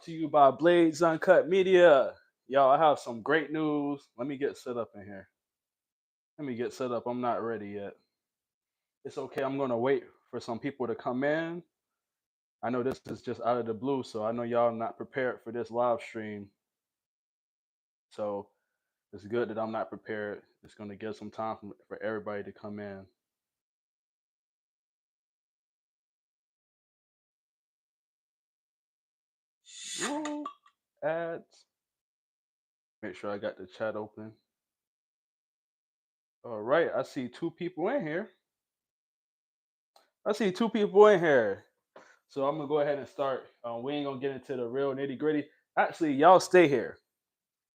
to you by Blades Uncut Media. Y'all, I have some great news. Let me get set up in here. Let me get set up. I'm not ready yet. It's okay. I'm going to wait for some people to come in. I know this is just out of the blue, so I know y'all not prepared for this live stream. So it's good that I'm not prepared. It's going to give some time for everybody to come in. Woo. Ads. Make sure I got the chat open. All right. I see two people in here. So I'm gonna go ahead and start. We ain't gonna get into the real nitty gritty. Actually, y'all stay here.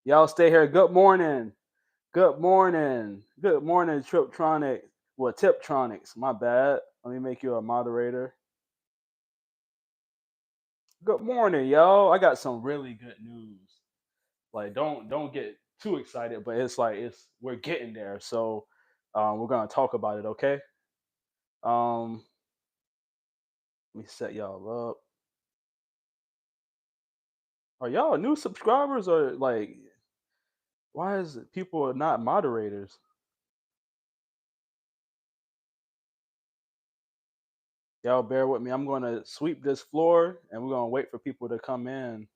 Y'all stay here. Good morning. Good morning. Good morning, Triptronic. Well, Tiptronics. My bad. Let me make you a moderator. Good morning, y'all. I got some really good news. Like, don't get too excited, but it's like we're getting there. So, we're gonna talk about it. Okay. Um, Let me set y'all up. Are y'all new subscribers or like? Why is it people not moderators? Y'all bear with me. I'm going to sweep this floor and we're going to wait for people to come in.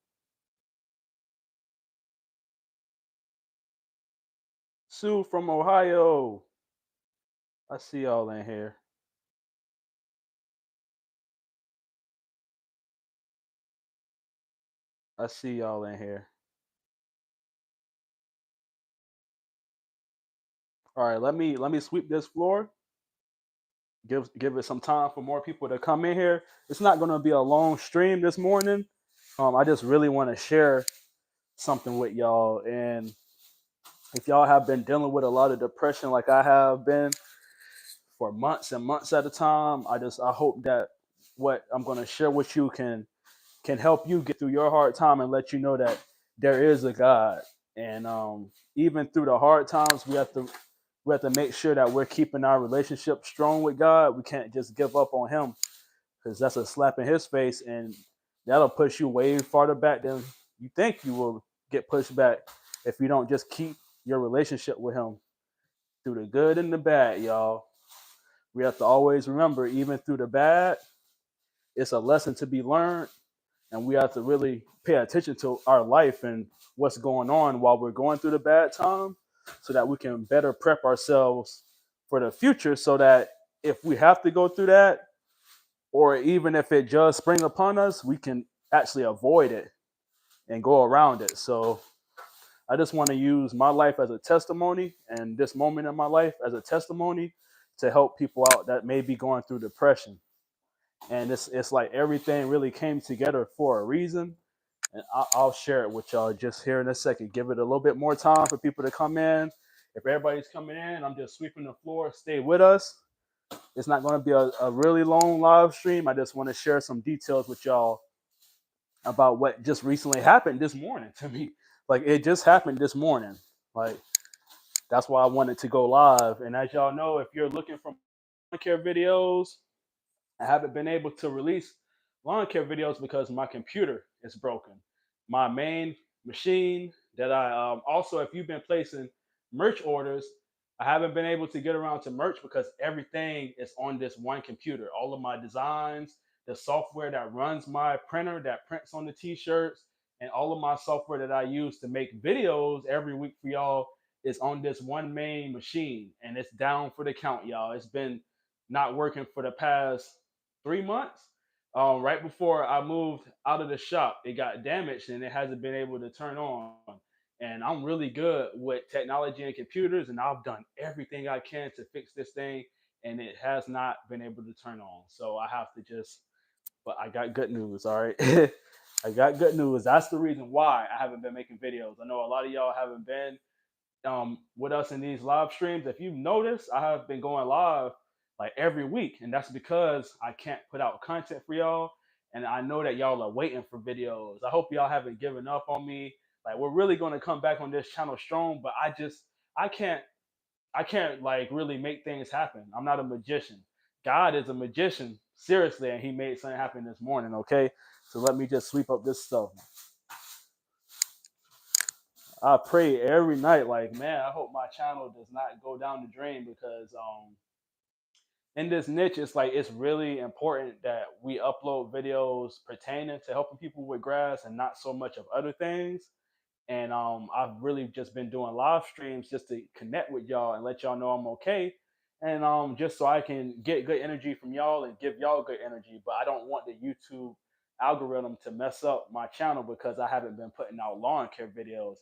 Sue from Ohio. I see y'all in here. I see y'all in here. All right, let me sweep this floor. Give it some time for more people to come in here. It's not going to be a long stream this morning. I just really want to share something with y'all. And if y'all have been dealing with a lot of depression like I have been for months and months at a time, I hope that what I'm going to share with you can help you get through your hard time and let you know that there is a God. And even through the hard times, we have to make sure that we're keeping our relationship strong with God. We can't just give up on Him because that's a slap in His face, and that'll push you way farther back than you think you will get pushed back if you don't just keep your relationship with Him through the good and the bad, y'all. We have to always remember, even through the bad, it's a lesson to be learned, and we have to really pay attention to our life and what's going on while we're going through the bad time so that we can better prep ourselves for the future so that if we have to go through that, or even if it does spring upon us, we can actually avoid it and go around it. So I just want to use my life as a testimony and this moment in my life as a testimony to help people out that may be going through depression. And it's like everything really came together for a reason. And I'll share it with y'all just here in a second. Give it a little bit more time for people to come in. If everybody's coming in, I'm just sweeping the floor. Stay with us. It's not going to be a really long live stream. I just want to share some details with y'all about what just recently happened this morning to me. Like, it just happened this morning. Like, that's why I wanted to go live. And as y'all know, if you're looking for lawn care videos, I haven't been able to release lawn care videos because my computer is broken. My main machine that I also, if you've been placing merch orders, I haven't been able to get around to merch because everything is on this one computer. All of my designs, the software that runs my printer that prints on the t-shirts, and all of my software that I use to make videos every week for y'all is on this one main machine, and it's down for the count, y'all. It's been not working for the past 3 months. Right before I moved out of the shop, it got damaged and it hasn't been able to turn on. And I'm really good with technology and computers, and I've done everything I can to fix this thing, and it has not been able to turn on. So I have to just, but I got good news, all right? I got good news. That's the reason why I haven't been making videos. I know a lot of y'all haven't been with us in these live streams. If you've noticed, I have been going live like every week, and that's because I can't put out content for y'all, and I know that y'all are waiting for videos. I hope y'all haven't given up on me. Like, we're really going to come back on this channel strong, but I can't like really make things happen. I'm not a magician. God is a magician, seriously, and He made something happen this morning. Okay, so let me just sweep up this stuff. I pray every night, like, man, I hope my channel does not go down the drain because in this niche, it's like it's really important that we upload videos pertaining to helping people with grass and not so much of other things. And I've really just been doing live streams just to connect with y'all and let y'all know I'm okay, and just so I can get good energy from y'all and give y'all good energy. But I don't want the YouTube algorithm to mess up my channel because I haven't been putting out lawn care videos,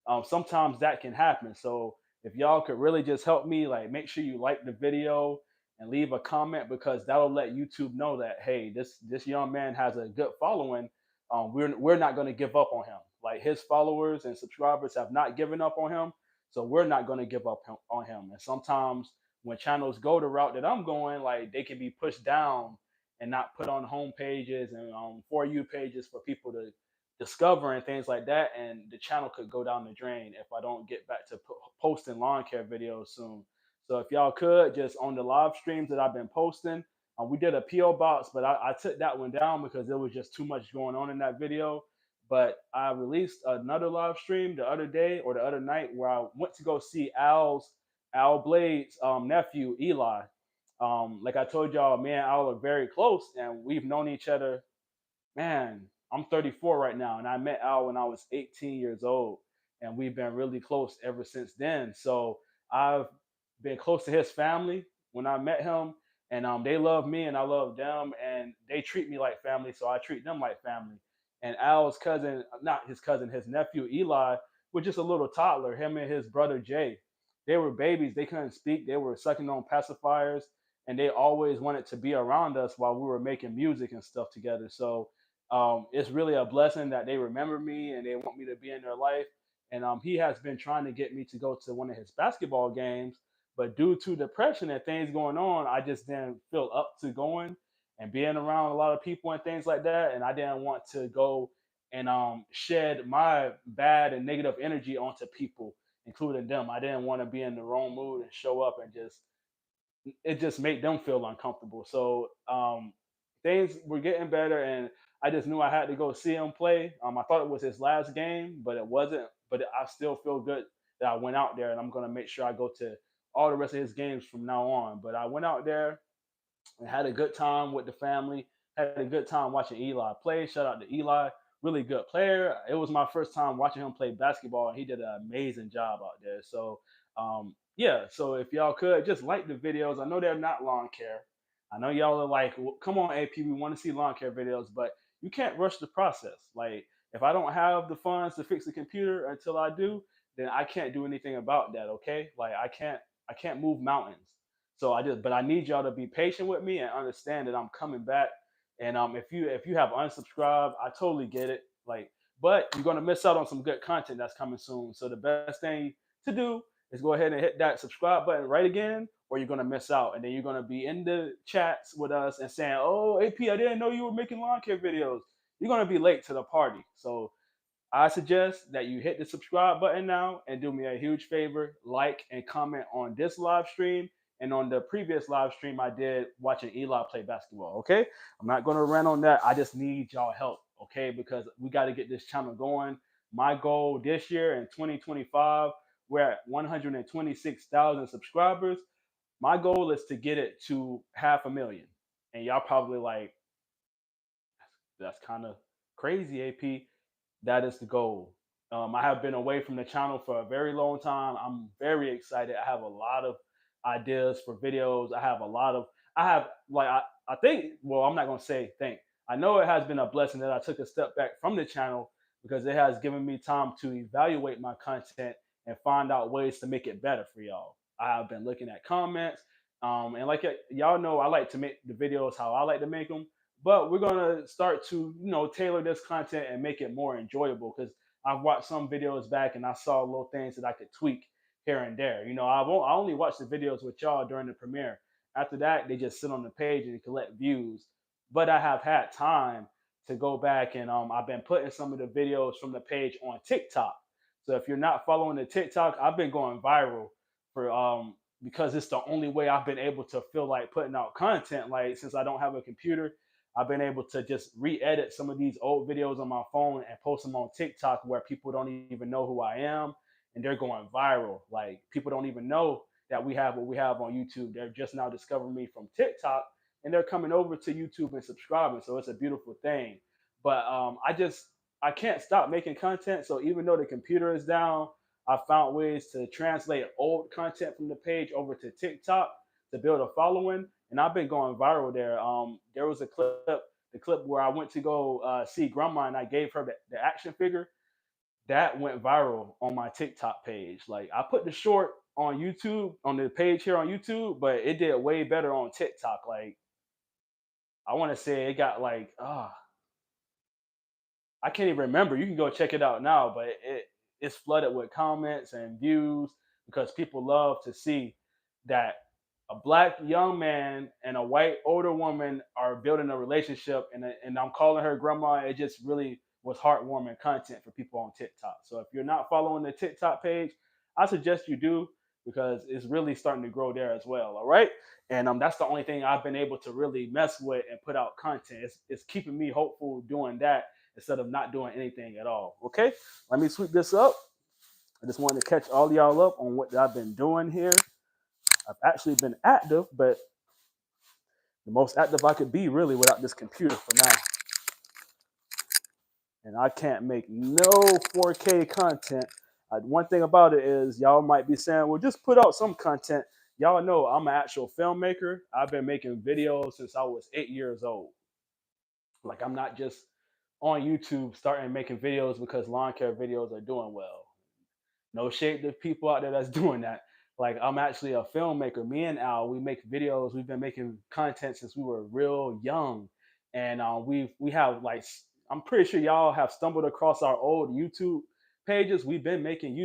and sometimes that can happen. So if y'all could really just help me, like make sure you like the video and leave a comment because that'll let YouTube know that hey, this young man has a good following. We're not going to give up on him. Like his followers and subscribers have not given up on him, so we're not going to give up on him. And sometimes when channels go the route that I'm going, like they can be pushed down and not put on home pages and for you pages for people to discover and things like that. And the channel could go down the drain if I don't get back to posting lawn care videos soon. So if y'all could just on the live streams that I've been posting, we did a PO box, but I took that one down because there was just too much going on in that video. But I released another live stream the other day or the other night where I went to go see Al Blade's nephew Eli. Like I told y'all, me and Al are very close, and we've known each other. Man, I'm 34 right now, and I met Al when I was 18 years old, and we've been really close ever since then. So I've been close to his family when I met him, and they love me, and I love them, and they treat me like family, so I treat them like family. And Al's cousin, not his cousin, his nephew Eli, was just a little toddler. Him and his brother Jay, they were babies. They couldn't speak. They were sucking on pacifiers, and they always wanted to be around us while we were making music and stuff together. So it's really a blessing that they remember me and they want me to be in their life. And he has been trying to get me to go to one of his basketball games, but due to depression and things going on, I just didn't feel up to going and being around a lot of people and things like that. And I didn't want to go and shed my bad and negative energy onto people, including them. I didn't want to be in the wrong mood and show up and just it just made them feel uncomfortable. So things were getting better, and I just knew I had to go see him play. I thought it was his last game, but it wasn't. But I still feel good that I went out there, and I'm gonna make sure I go to all the rest of his games from now on. But I went out there and had a good time with the family. Had a good time watching Eli play. Shout out to Eli, really good player. It was my first time watching him play basketball, and he did an amazing job out there. So, yeah. So if y'all could just like the videos, I know they're not lawn care. I know y'all are like, well, come on, AP, we want to see lawn care videos, but you can't rush the process. Like, if I don't have the funds to fix the computer until I do, then I can't do anything about that. Okay, like I can't move mountains. So but I need y'all to be patient with me and understand that I'm coming back. And if you have unsubscribed, I totally get it. Like, but you're gonna miss out on some good content that's coming soon. So the best thing to do is go ahead and hit that subscribe button right again, or you're gonna miss out. And then you're gonna be in the chats with us and saying, "Oh, AP, I didn't know you were making lawn care videos." You're gonna be late to the party. So I suggest that you hit the subscribe button now and do me a huge favor, like and comment on this live stream and on the previous live stream I did watching Eli play basketball. Okay, I'm not going to rant on that. I just need y'all help, okay, because we got to get this channel going. My goal this year in 2025, we're at 126,000 subscribers. My goal is to get it to 500,000. And y'all probably like, that's kind of crazy, AP. That is the goal. I have been away from the channel for a very long time. I'm very excited. I have a lot of ideas for videos. I have like, I think, well, I'm not going to say think. I know it has been a blessing that I took a step back from the channel because it has given me time to evaluate my content and find out ways to make it better for y'all. I have been looking at comments. And like y'all know, I like to make the videos how I like to make them, but we're gonna start to tailor this content and make it more enjoyable because I've watched some videos back and I saw little things that I could tweak here and there. I only watch the videos with y'all during the premiere. After that, they just sit on the page and collect views. But I have had time to go back and I've been putting some of the videos from the page on TikTok. So if you're not following the TikTok, I've been going viral for because it's the only way I've been able to feel like putting out content. Like since I don't have a computer, I've been able to just re-edit some of these old videos on my phone and post them on TikTok where people don't even know who I am, and they're going viral. Like people don't even know that we have what we have on YouTube. They're just now discovering me from TikTok, and they're coming over to YouTube and subscribing. So it's a beautiful thing. But I can't stop making content. So even though the computer is down, I found ways to translate old content from the page over to TikTok to build a following, and I've been going viral there. There was the clip where I went to go see grandma, and I gave her the action figure. That went viral on my TikTok page. Like I put the short on YouTube on the page here on YouTube, but it did way better on TikTok. Like I want to say it got like I can't even remember. You can go check it out now, but it's flooded with comments and views because people love to see that a black young man and a white older woman are building a relationship, and I'm calling her grandma. It just really was heartwarming content for people on TikTok. So if you're not following the TikTok page, I suggest you do because it's really starting to grow there as well. All right. And that's the only thing I've been able to really mess with and put out content. It's keeping me hopeful doing that instead of not doing anything at all. Okay, let me sweep this up. I just wanted to catch all y'all up on what I've been doing here. I've actually been active, but the most active I could be really without this computer for now. And I can't make no 4K content. One thing about it is y'all might be saying, well, just put out some content. Y'all know I'm an actual filmmaker. I've been making videos since I was 8 years old. Like I'm not just on YouTube starting making videos because lawn care videos are doing well. No shade to people out there that's doing that. Like I'm actually a filmmaker. Me and Al, we make videos. We've been making content since we were real young, and we have like I'm pretty sure y'all have stumbled across our old YouTube pages. We've been making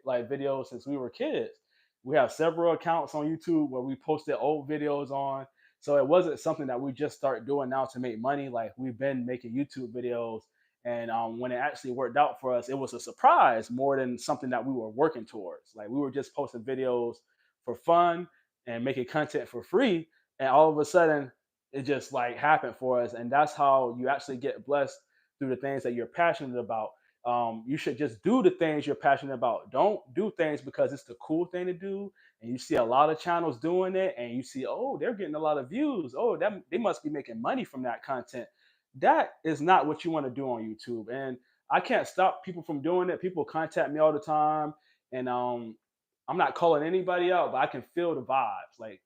like videos since we were kids. We have several accounts on YouTube where we posted old videos on. So it wasn't something that we just start doing now to make money. Like we've been making YouTube videos, and when it actually worked out for us, it was a surprise more than something that we were working towards. Like we were just posting videos for fun and making content for free. And all of a sudden, it just like happened for us. And that's how you actually get blessed through the things that you're passionate about. You should just do the things you're passionate about. Don't do things because it's the cool thing to do. And you see a lot of channels doing it, and you see, oh, they're getting a lot of views. Oh, they must be making money from that content. That is not what you want to do on YouTube. And I can't stop people from doing it. People contact me all the time, and I'm not calling anybody out, but I can feel the vibes. Like,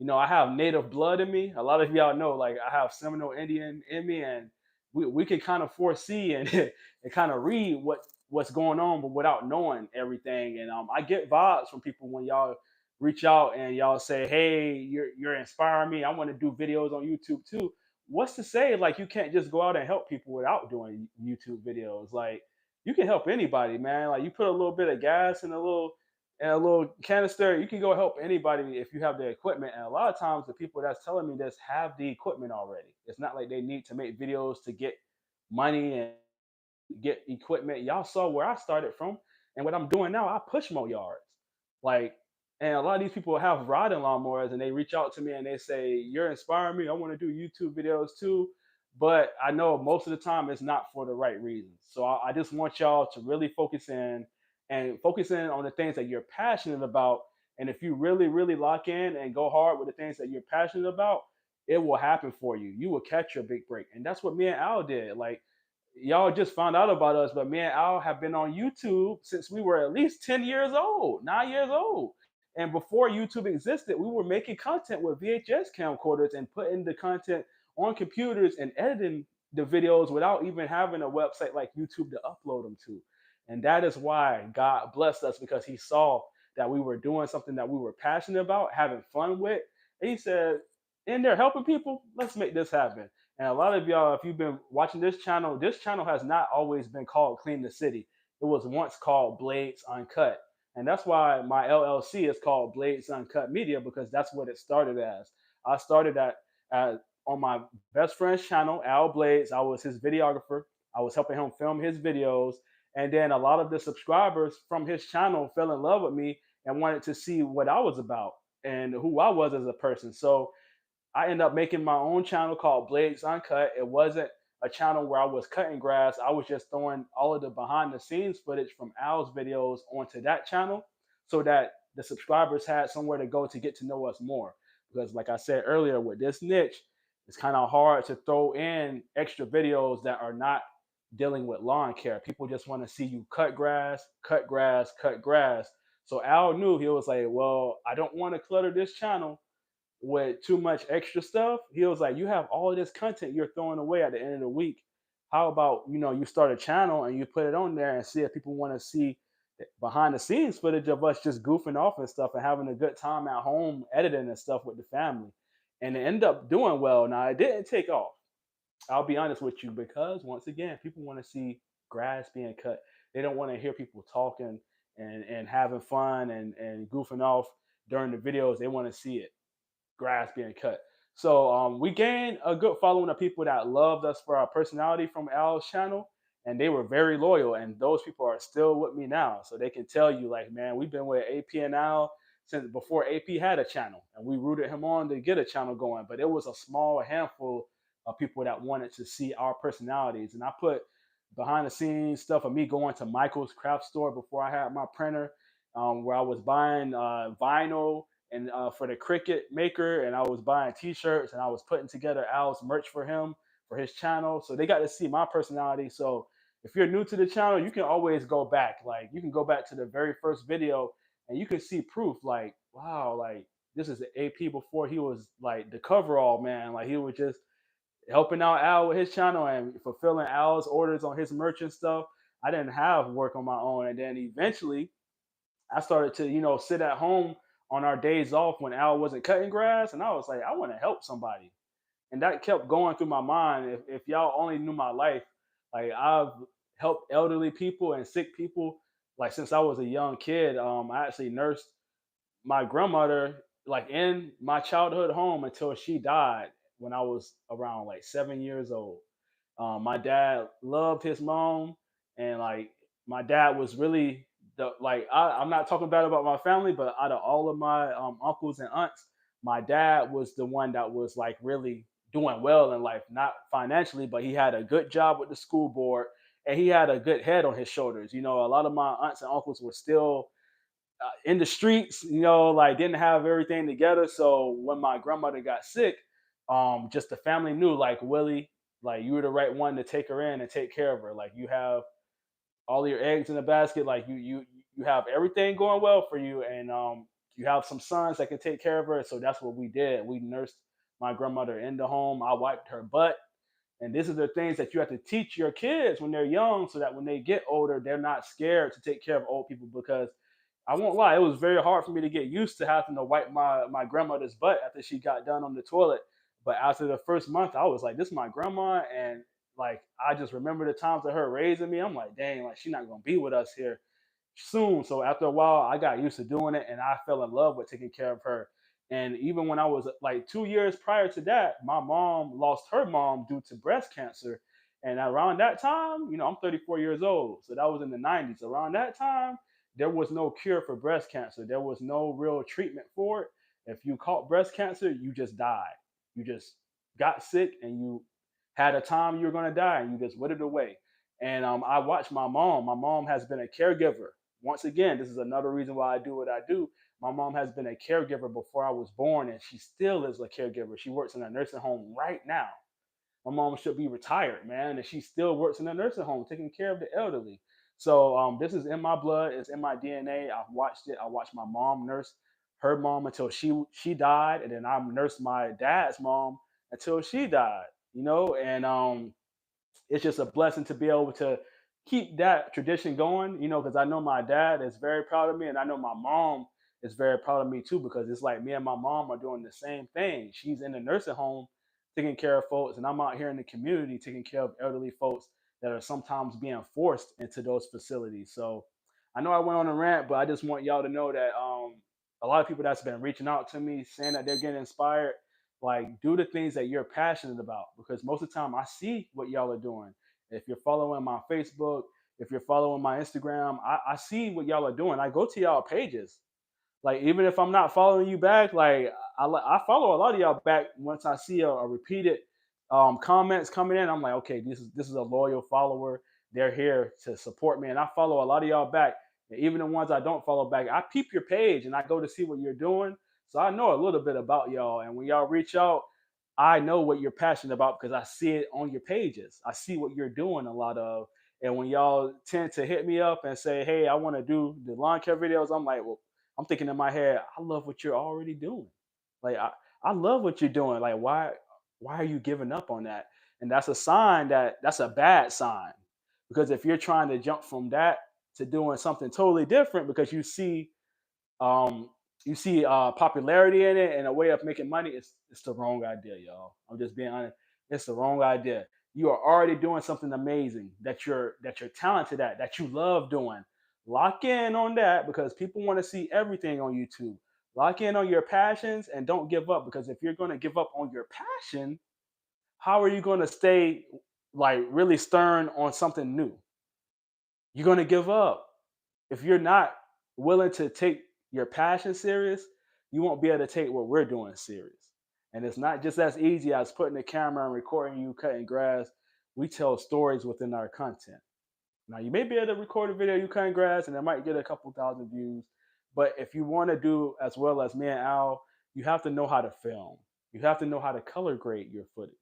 I have native blood in me. A lot of y'all know, like, I have Seminole Indian in me, and we can kind of foresee and and kind of read what's going on, but without knowing everything. And I get vibes from people when y'all reach out and y'all say, "Hey, you're inspiring me. I want to do videos on YouTube too." What's to say like you can't just go out and help people without doing YouTube videos? Like you can help anybody, man. Like you put a little bit of gas in a little canister, you can go help anybody if you have the equipment. And a lot of times the people that's telling me this have the equipment already. It's not like they need to make videos to get money and get equipment. Y'all saw where I started from, and what I'm doing now, I push more yards. Like, and a lot of these people have riding lawnmowers, and they reach out to me and they say, "You're inspiring me. I want to do YouTube videos too." But I know most of the time it's not for the right reasons. So I just want y'all to really focus in and focus in on the things that you're passionate about. And if you really, really lock in and go hard with the things that you're passionate about, it will happen for you. You will catch your big break. And that's what me and Al did. Like y'all just found out about us, but me and Al have been on YouTube since we were at least 10 years old, 9 years old. And before YouTube existed, we were making content with VHS camcorders and putting the content on computers and editing the videos without even having a website like YouTube to upload them to. And that is why God blessed us because He saw that we were doing something that we were passionate about, having fun with. And He said, in there helping people, let's make this happen. And a lot of y'all, if you've been watching this channel has not always been called Clean the City. It was once called Blades Uncut. And that's why my LLC is called Blades Uncut Media, because that's what it started as. I started on my best friend's channel, Al Blades. I was his videographer. I was helping him film his videos. And then a lot of the subscribers from his channel fell in love with me and wanted to see what I was about and who I was as a person. So I ended up making my own channel called Blades Uncut. It wasn't a channel where I was cutting grass. I was just throwing all of the behind the scenes footage from Al's videos onto that channel so that the subscribers had somewhere to go to get to know us more. Because, like I said earlier, with this niche, it's kind of hard to throw in extra videos that are not dealing with lawn care. People just want to see you cut grass, cut grass, cut grass. So Al knew, he was like, well, I don't want to clutter this channel with too much extra stuff. He was like, you have all of this content you're throwing away at the end of the week. How about, you start a channel and you put it on there and see if people want to see behind the scenes footage of us just goofing off and stuff and having a good time at home editing and stuff with the family. And it ended up doing well. Now it didn't take off. I'll be honest with you, because once again, people want to see grass being cut. They don't want to hear people talking and having fun and goofing off during the videos. They want to see it, grass being cut. So we gained a good following of people that loved us for our personality from Al's channel, and they were very loyal. And those people are still with me now, so they can tell you, like, man, we've been with AP and Al since before AP had a channel, and we rooted him on to get a channel going. But it was a small handful of people that wanted to see our personalities, and I put behind the scenes stuff of me going to Michael's craft store before I had my printer, where I was buying vinyl and for the Cricut maker, and I was buying T-shirts, and I was putting together Al's merch for him for his channel. So they got to see my personality. So if you're new to the channel, you can always go back. Like, you can go back to the very first video, and you can see proof. Like, wow, like this is AP before he was like the coverall man. Like, he was just helping out Al with his channel and fulfilling Al's orders on his merch and stuff. I didn't have work on my own, and then eventually I started to, sit at home on our days off when Al wasn't cutting grass, and I was like, I want to help somebody, and that kept going through my mind. If y'all only knew my life, like, I've helped elderly people and sick people, like, since I was a young kid. I actually nursed my grandmother, like, in my childhood home until she died when I was around like 7 years old. My dad loved his mom, and like my dad was really I'm not talking bad about my family, but out of all of my uncles and aunts, my dad was the one that was like really doing well in life, not financially, but he had a good job with the school board, and he had a good head on his shoulders. A lot of my aunts and uncles were still in the streets, like, didn't have everything together. So when my grandmother got sick, just the family knew, like, Willie, like, you were the right one to take her in and take care of her. Like, you have all your eggs in the basket. Like, you have everything going well for you, and you have some sons that can take care of her. So that's what we did. We nursed my grandmother in the home. I wiped her butt. And these are the things that you have to teach your kids when they're young, so that when they get older, they're not scared to take care of old people. Because I won't lie, it was very hard for me to get used to having to wipe my grandmother's butt after she got done on the toilet. But after the first month, I was like, this is my grandma. And like, I just remember the times of her raising me. I'm like, dang, like, she's not going to be with us here soon. So after a while, I got used to doing it, and I fell in love with taking care of her. And even when I was like 2 years prior to that, my mom lost her mom due to breast cancer. And around that time, I'm 34 years old. So that was in the 90s. Around that time, there was no cure for breast cancer. There was no real treatment for it. If you caught breast cancer, you just died. You just got sick, and you had a time you were going to die, and you just withered away. And I watched my mom. My mom has been a caregiver. Once again, this is another reason why I do what I do. My mom has been a caregiver before I was born, and she still is a caregiver. She works in a nursing home right now. My mom should be retired, man, and she still works in a nursing home taking care of the elderly. So this is in my blood. It's in my DNA. I've watched it. I watched my mom nurse her mom until she died, and then I nursed my dad's mom until she died. And it's just a blessing to be able to keep that tradition going, because I know my dad is very proud of me, and I know my mom is very proud of me too, because it's like me and my mom are doing the same thing. She's in the nursing home taking care of folks, and I'm out here in the community taking care of elderly folks that are sometimes being forced into those facilities. So I know I went on a rant, but I just want y'all to know that a lot of people that's been reaching out to me saying that they're getting inspired, like, do the things that you're passionate about, because most of the time I see what y'all are doing. If you're following my Facebook, if you're following my Instagram, I see what y'all are doing. I go to y'all pages. Like even if I'm not following you back, like I follow a lot of y'all back once I see a repeated comments coming in. I'm like, okay, this is a loyal follower. They're here to support me, and I follow a lot of y'all back. And even the ones I don't follow back, I peep your page and I go to see what you're doing. So I know a little bit about y'all. And when y'all reach out, I know what you're passionate about because I see it on your pages. I see what you're doing a lot of. And when y'all tend to hit me up and say, hey, I want to do the lawn care videos, I'm like, well, I'm thinking in my head, I love what you're already doing. Like I love what you're doing. Like why are you giving up on that? And that's a sign that's a bad sign. Because if you're trying to jump from that to doing something totally different because um you see popularity in it and a way of making money, it's the wrong idea, y'all. I'm just being honest. It's the wrong idea. You are already doing something amazing that you're talented at, that you love doing. Lock in on that because people want to see everything on YouTube. Lock in on your passions and don't give up because if you're going to give up on your passion, how are you going to stay like really stern on something new? You're going to give up. If you're not willing to take your passion serious, you won't be able to take what we're doing serious. And it's not just as easy as putting the camera and recording you cutting grass. We tell stories within our content. Now you may be able to record a video you cutting grass and it might get a couple thousand views. But if you want to do as well as me and Al, you have to know how to film. You have to know how to color grade your footage.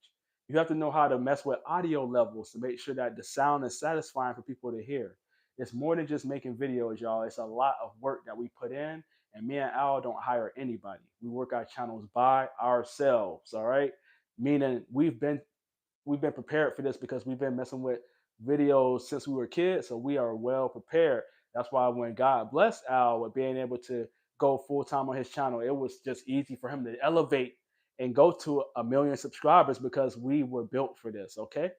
You have to know how to mess with audio levels to make sure that the sound is satisfying for people to hear. It's more than just making videos, y'all. It's a lot of work that we put in. And me and Al don't hire anybody. We work our channels by ourselves. All right. Meaning we've been prepared for this because we've been messing with videos since we were kids, so we are well prepared. That's why when God blessed Al with being able to go full time on his channel, it was just easy for him to elevate and go to 1 million subscribers because we were built for this. Okay,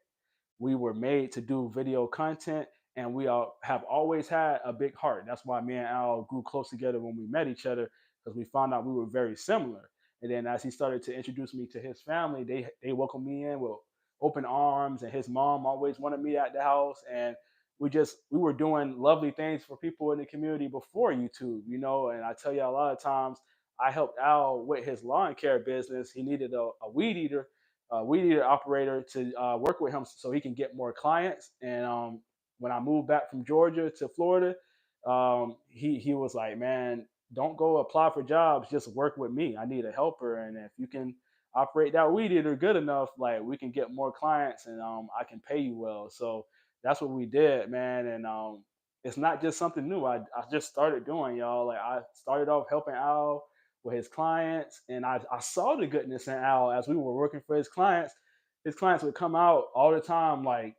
we were made to do video content, and we all have always had a big heart. That's why me and Al grew close together when we met each other because we found out we were very similar. And then as he started to introduce me to his family, they welcomed me in with open arms, and his mom always wanted me at the house. And we were doing lovely things for people in the community before YouTube, you know. And I tell you, a lot of times I helped Al with his lawn care business. He needed a weed eater operator to work with him so he can get more clients. And when I moved back from Georgia to Florida, he was like, "Man, don't go apply for jobs. Just work with me. I need a helper, and if you can operate that weed eater good enough, like we can get more clients, and I can pay you well." So that's what we did, man. And it's not just something new. I just started doing, y'all. Like I started off helping Al with his clients, and I saw the goodness in Al as we were working for his clients. His clients would come out all the time, like,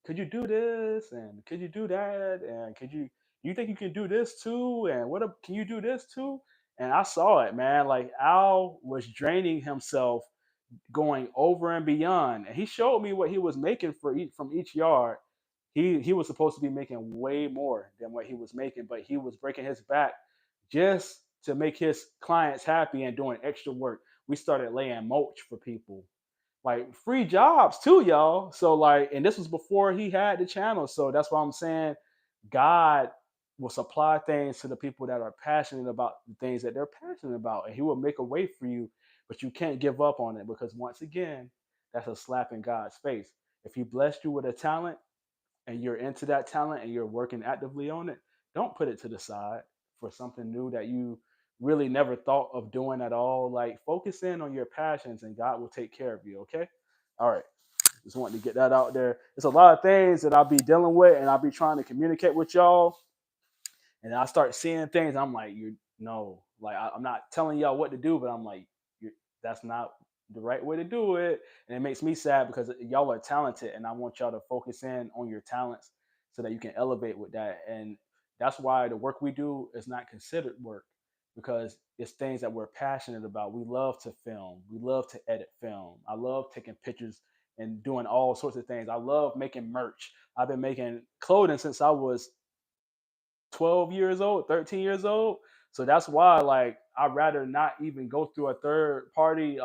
"Could you do this? And could you do that? And you think you can do this too? And can you do this too?" And I saw it, man. Like Al was draining himself, going over and beyond. And he showed me what he was making from each yard. He was supposed to be making way more than what he was making, but he was breaking his back just to make his clients happy and doing extra work. We started laying mulch for people, like free jobs too, y'all. So like, and this was before he had the channel. So that's why I'm saying God will supply things to the people that are passionate about the things that they're passionate about, and He will make a way for you. But you can't give up on it because once again, that's a slap in God's face. If He blessed you with a talent and you're into that talent and you're working actively on it, don't put it to the side for something new that you really never thought of doing at all. Like focus in on your passions and God will take care of you. Okay. All right. Just wanted to get that out there. There's a lot of things that I'll be dealing with and I'll be trying to communicate with y'all. And I start seeing things. I'm like, you know, like I'm not telling y'all what to do, but I'm like, that's not the right way to do it. And it makes me sad because y'all are talented, and I want y'all to focus in on your talents so that you can elevate with that. And that's why the work we do is not considered work because it's things that we're passionate about. We love to film. We love to edit film. I love taking pictures and doing all sorts of things. I love making merch. I've been making clothing since I was 12 years old, 13 years old. So that's why, like, I'd rather not even go through a third party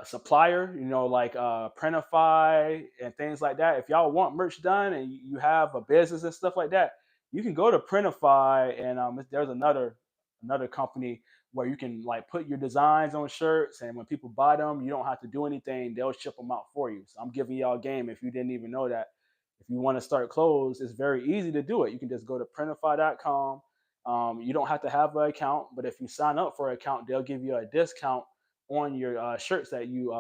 supplier, you know, like Printify and things like that. If y'all want merch done and you have a business and stuff like that, you can go to Printify and there's another. another company where you can like put your designs on shirts, and when people buy them, you don't have to do anything. They'll ship them out for you. So I'm giving y'all a game if you didn't even know that. If you want to start clothes, it's very easy to do it. You can just go to printify.com. You don't have to have an account, but if you sign up for an account, they'll give you a discount on your shirts that you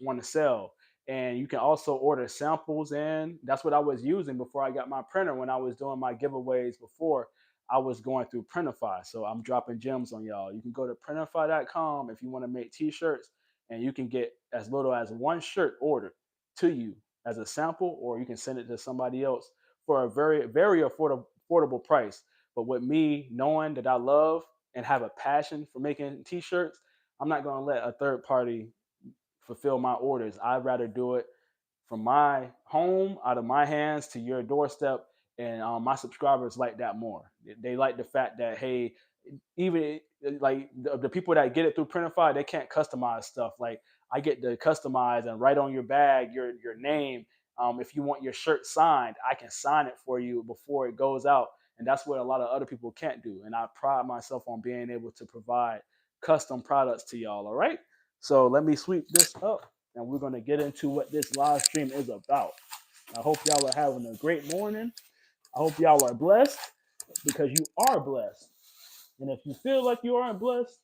want to sell. And you can also order samples in. That's what I was using before I got my printer. When I was doing my giveaways before, I was going through Printify. So I'm dropping gems on y'all. You can go to printify.com if you want to make t-shirts, and you can get as little as one shirt ordered to you as a sample, or you can send it to somebody else for a very, very affordable price. But with me knowing that I love and have a passion for making t-shirts, I'm not going to let a third party fulfill my orders. I'd rather do it from my home, out of my hands to your doorstep. And my subscribers like that more. They like the fact that, hey, even like the people that get it through Printify, they can't customize stuff. Like I get to customize and write on your bag your name. If you want your shirt signed, I can sign it for you before it goes out, and that's what a lot of other people can't do. And I pride myself on being able to provide custom products to y'all. All right, so let me sweep this up, and we're gonna get into what this live stream is about. I hope y'all are having a great morning. I hope y'all are blessed because you are blessed. And if you feel like you aren't blessed,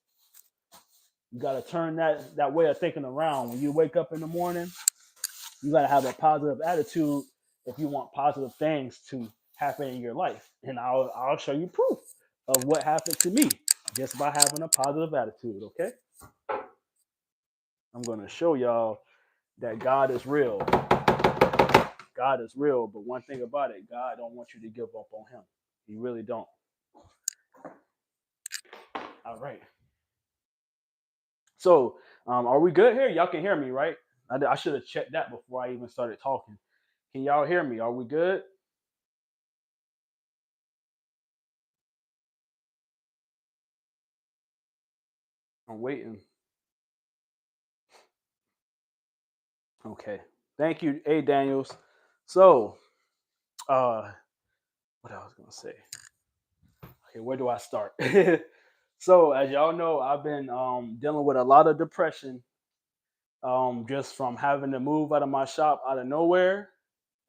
you got to turn that way of thinking around. When you wake up in the morning, you got to have a positive attitude if you want positive things to happen in your life. And I'll show you proof of what happened to me just by having a positive attitude. Okay, I'm going to show y'all that God is real. God is real, but one thing about it, God don't want you to give up on Him. He really don't. All right. So, are we good here? Y'all can hear me, right? I should have checked that before I even started talking. Can y'all hear me? Are we good? I'm waiting. Okay. Thank you, A. Daniels. So, what I was gonna say? Okay, where do I start? So, as y'all know, I've been dealing with a lot of depression, just from having to move out of my shop out of nowhere.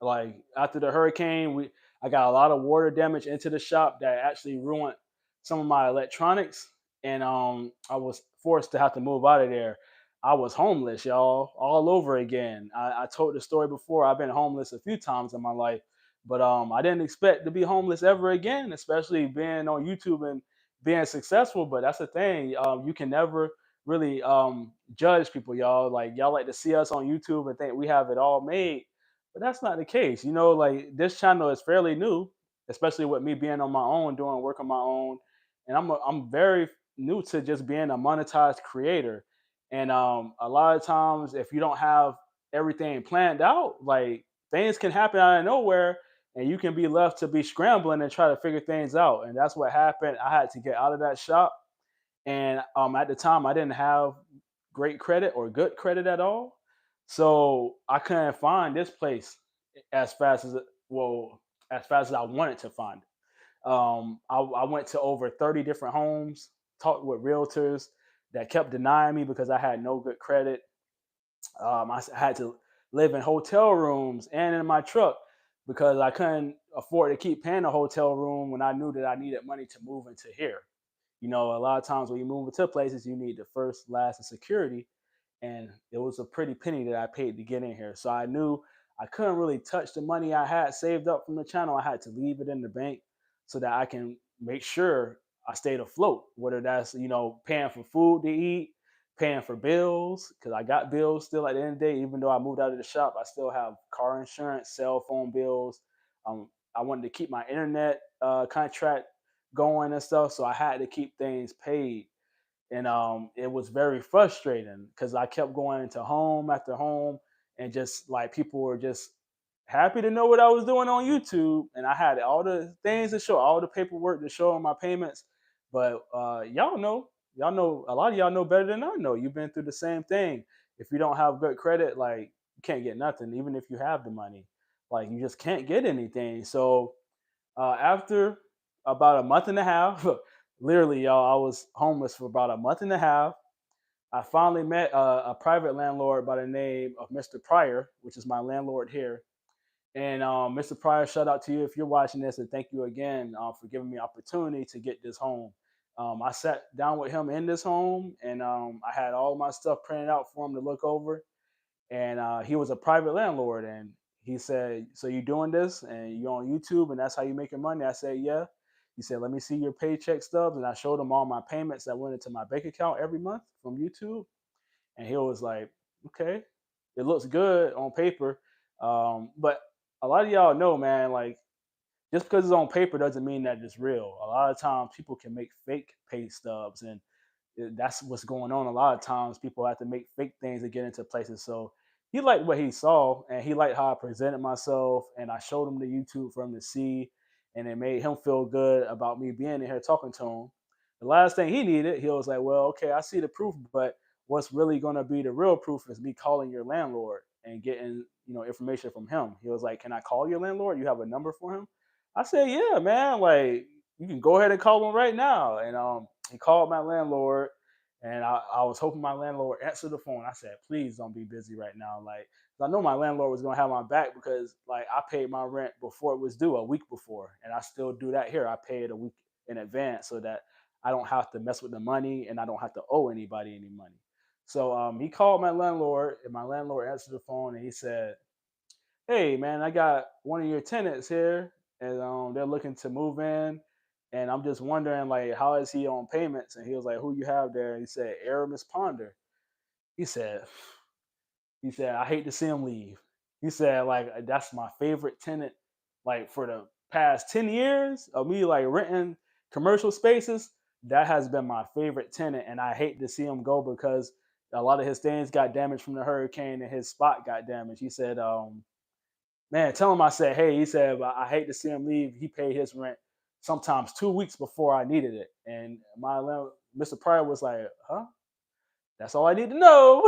Like after the hurricane, I got a lot of water damage into the shop that actually ruined some of my electronics, and I was forced to have to move out of there. I was homeless, y'all, all over again. I told the story before. I've been homeless a few times in my life, but I didn't expect to be homeless ever again, especially being on YouTube and being successful. But that's the thing. You can never really judge people, y'all. Like y'all like to see us on YouTube and think we have it all made, but that's not the case. You know, like this channel is fairly new, especially with me being on my own, doing work on my own, and I'm very new to just being a monetized creator. And a lot of times, if you don't have everything planned out, like things can happen out of nowhere, and you can be left to be scrambling and try to figure things out. And that's what happened. I had to get out of that shop, and at the time, I didn't have great credit or good credit at all. So I couldn't find this place as fast as well as fast as I wanted to find it. I went to over 30 different homes, talked with realtors that kept denying me because I had no good credit. I had to live in hotel rooms and in my truck because I couldn't afford to keep paying a hotel room when I knew that I needed money to move into here. You know, a lot of times when you move into places, you need the first, last, and security. And it was a pretty penny that I paid to get in here. So I knew I couldn't really touch the money I had saved up from the channel. I had to leave it in the bank so that I can make sure I stayed afloat, whether that's, you know, paying for food to eat, paying for bills, because I got bills still at the end of the day. Even though I moved out of the shop, I still have car insurance, cell phone bills. I wanted to keep my internet contract going and stuff. So I had to keep things paid. And it was very frustrating because I kept going into home after home, and just like people were just happy to know what I was doing on YouTube, and I had all the things to show, all the paperwork to show on my payments. But y'all know, a lot of y'all know better than I know. You've been through the same thing. If you don't have good credit, like you can't get nothing, even if you have the money. Like you just can't get anything. So after about a month and a half, Literally, y'all, I was homeless for about a month and a half. I finally met a private landlord by the name of Mr. Pryor, which is my landlord here. And Mr. Pryor, shout out to you if you're watching this, and thank you again for giving me opportunity to get this home. I sat down with him in this home, and I had all my stuff printed out for him to look over. And he was a private landlord, and he said, "So you doing this, and you on YouTube, and that's how you making money?" I said, "Yeah." He said, "Let me see your paycheck stubs," and I showed him all my payments that went into my bank account every month from YouTube, and he was like, "Okay, it looks good on paper, but a lot of y'all know, man, like just because it's on paper doesn't mean that it's real. A lot of times, people can make fake pay stubs, and that's what's going on. A lot of times, people have to make fake things to get into places." So he liked what he saw, and he liked how I presented myself, and I showed him the YouTube for him to see, and it made him feel good about me being in here talking to him. The last thing he needed, he was like, "Well, okay, I see the proof, but what's really going to be the real proof is me calling your landlord and getting information from him." He was like, "Can I call your landlord? You have a number for him?" I said, "Yeah, man. Like, you can go ahead and call him right now." And he called my landlord, and I was hoping my landlord answered the phone. I said, "Please don't be busy right now." Like, 'cause I know my landlord was gonna have my back because like I paid my rent before it was due a week before, and I still do that here. I pay it a week in advance so that I don't have to mess with the money and I don't have to owe anybody any money. So he called my landlord, and my landlord answered the phone, and he said, "Hey, man, I got one of your tenants here, and they're looking to move in, and I'm just wondering, like, how is he on payments?" And he was like, "Who you have there?" And he said, "Aramis Ponder." He said, "I hate to see him leave." He said, like, "That's my favorite tenant, like for the past 10 years of me like renting commercial spaces. That has been my favorite tenant, and I hate to see him go because a lot of his things got damaged from the hurricane, and his spot got damaged." He said, "Man, tell him I said, hey," he said, "but I hate to see him leave. He paid his rent sometimes 2 weeks before I needed it." And Mr. Pryor was like, "Huh? That's all I need to know."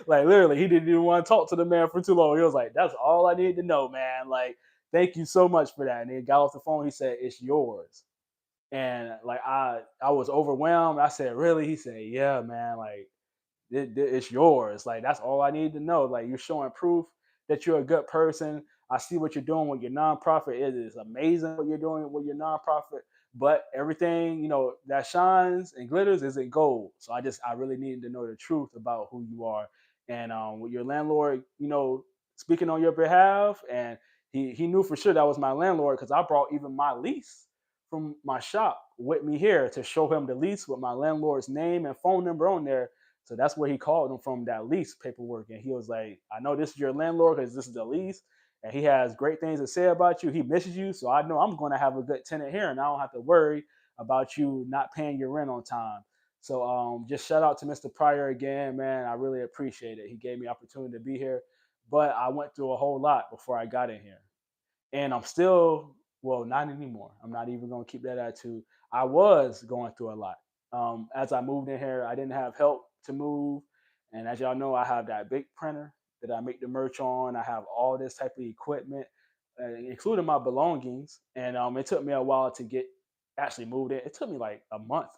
Like literally, he didn't even want to talk to the man for too long. He was like, "That's all I need to know, man. Like, thank you so much for that." And he got off the phone. He said, "It's yours." And like I was overwhelmed. I said, "Really?" He said, "Yeah, man. Like, it's yours. Like, that's all I need to know. Like, you're showing proof that you're a good person. I see what you're doing with your nonprofit. It is amazing what you're doing with your nonprofit. But everything that shines and glitters isn't gold. So I really needed to know the truth about who you are." And with your landlord, speaking on your behalf, and he knew for sure that was my landlord because I brought even my lease from my shop with me here to show him the lease with my landlord's name and phone number on there. So that's where he called him from, that lease paperwork. And he was like, "I know this is your landlord because this is the lease. And he has great things to say about you. He misses you. So I know I'm going to have a good tenant here, and I don't have to worry about you not paying your rent on time." So just shout out to Mr. Pryor again, man. I really appreciate it. He gave me opportunity to be here. But I went through a whole lot before I got in here, and I'm still, well, not anymore. I'm not even going to keep that attitude. I was going through a lot. As I moved in here, I didn't have help to move, and as y'all know, I have that big printer that I make the merch on. I have all this type of equipment, including my belongings, and it took me a while to get actually moved in. It took me like a month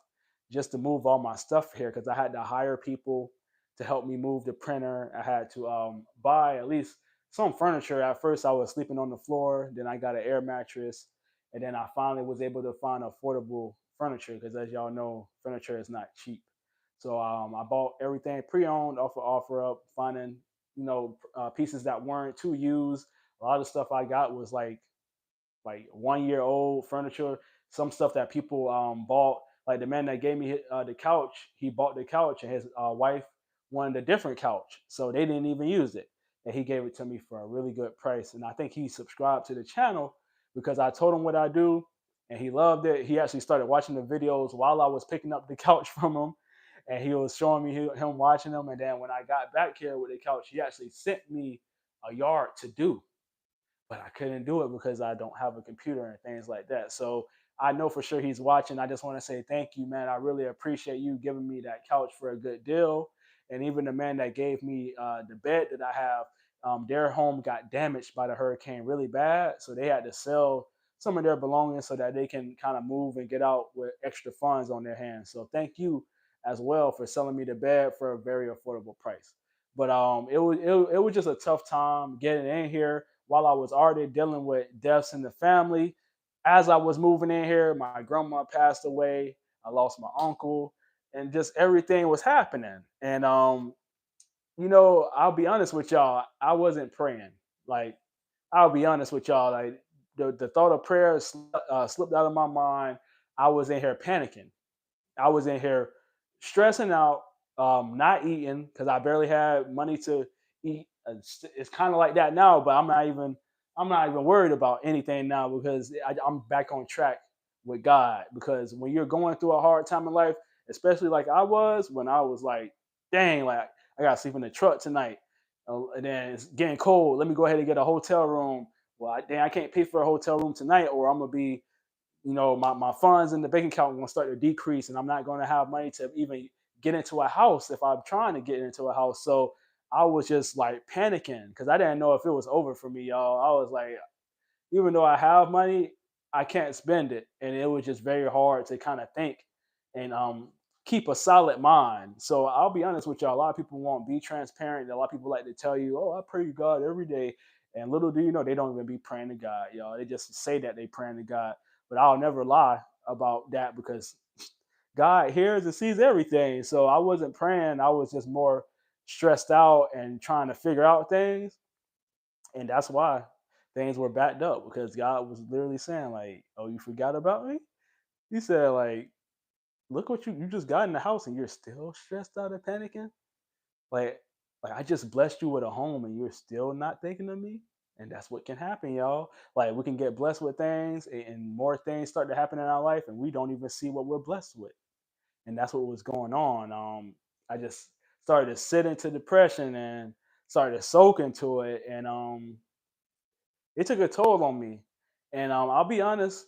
just to move all my stuff here because I had to hire people to help me move the printer. I had to buy at least some furniture. At first, I was sleeping on the floor. Then I got an air mattress, and then I finally was able to find affordable furniture because, as y'all know, furniture is not cheap. So I bought everything pre-owned off of OfferUp, finding pieces that weren't too used. A lot of stuff I got was like 1 year old furniture. Some stuff that people bought. Like the man that gave me the couch, he bought the couch, and his wife wanted a different couch, so they didn't even use it, and he gave it to me for a really good price. And I think he subscribed to the channel because I told him what I do, and he loved it. He actually started watching the videos while I was picking up the couch from him, and he was showing me him watching them. And then when I got back here with the couch, he actually sent me a yard to do, but I couldn't do it because I don't have a computer and things like that. So I know for sure he's watching. I just want to say thank you, man. I really appreciate you giving me that couch for a good deal. And even the man that gave me the bed that I have, their home got damaged by the hurricane really bad. So they had to sell some of their belongings so that they can kind of move and get out with extra funds on their hands. So thank you as well for selling me the bed for a very affordable price. But it was just a tough time getting in here while I was already dealing with deaths in the family. As I was moving in here, my grandma passed away. I lost my uncle, and just everything was happening. And I'll be honest with y'all, I wasn't praying. Like, I'll be honest with y'all, like the thought of prayer slipped out of my mind. I was in here panicking. I was in here stressing out, not eating because I barely had money to eat. It's kind of like that now, but I'm not even worried about anything now because I'm back on track with God. Because when you're going through a hard time in life, especially like I was when I was like, dang, like I gotta sleep in the truck tonight, and then it's getting cold. Let me go ahead and get a hotel room. Well, dang, I can't pay for a hotel room tonight, or I'm gonna be my funds in the bank account are going to start to decrease, and I'm not going to have money to even get into a house if I'm trying to get into a house. So I was just like panicking because I didn't know if it was over for me, y'all. I was like, even though I have money, I can't spend it, and it was just very hard to kind of think and keep a solid mind. So I'll be honest with y'all. A lot of people won't be transparent. A lot of people like to tell you, "Oh, I pray to God every day," and little do you know, they don't even be praying to God, y'all. They just say that they praying to God, but I'll never lie about that because God hears and sees everything. So I wasn't praying. I was just more stressed out and trying to figure out things, and that's why things were backed up because God was literally saying like, "Oh, you forgot about me?" He said like, "Look what you just got in the house and you're still stressed out and panicking. Like, like I just blessed you with a home and you're still not thinking of me." And that's what can happen, y'all. Like we can get blessed with things, and more things start to happen in our life, and we don't even see what we're blessed with. And that's what was going on. I just started to sit into depression and started to soak into it, and it took a toll on me. And I'll be honest,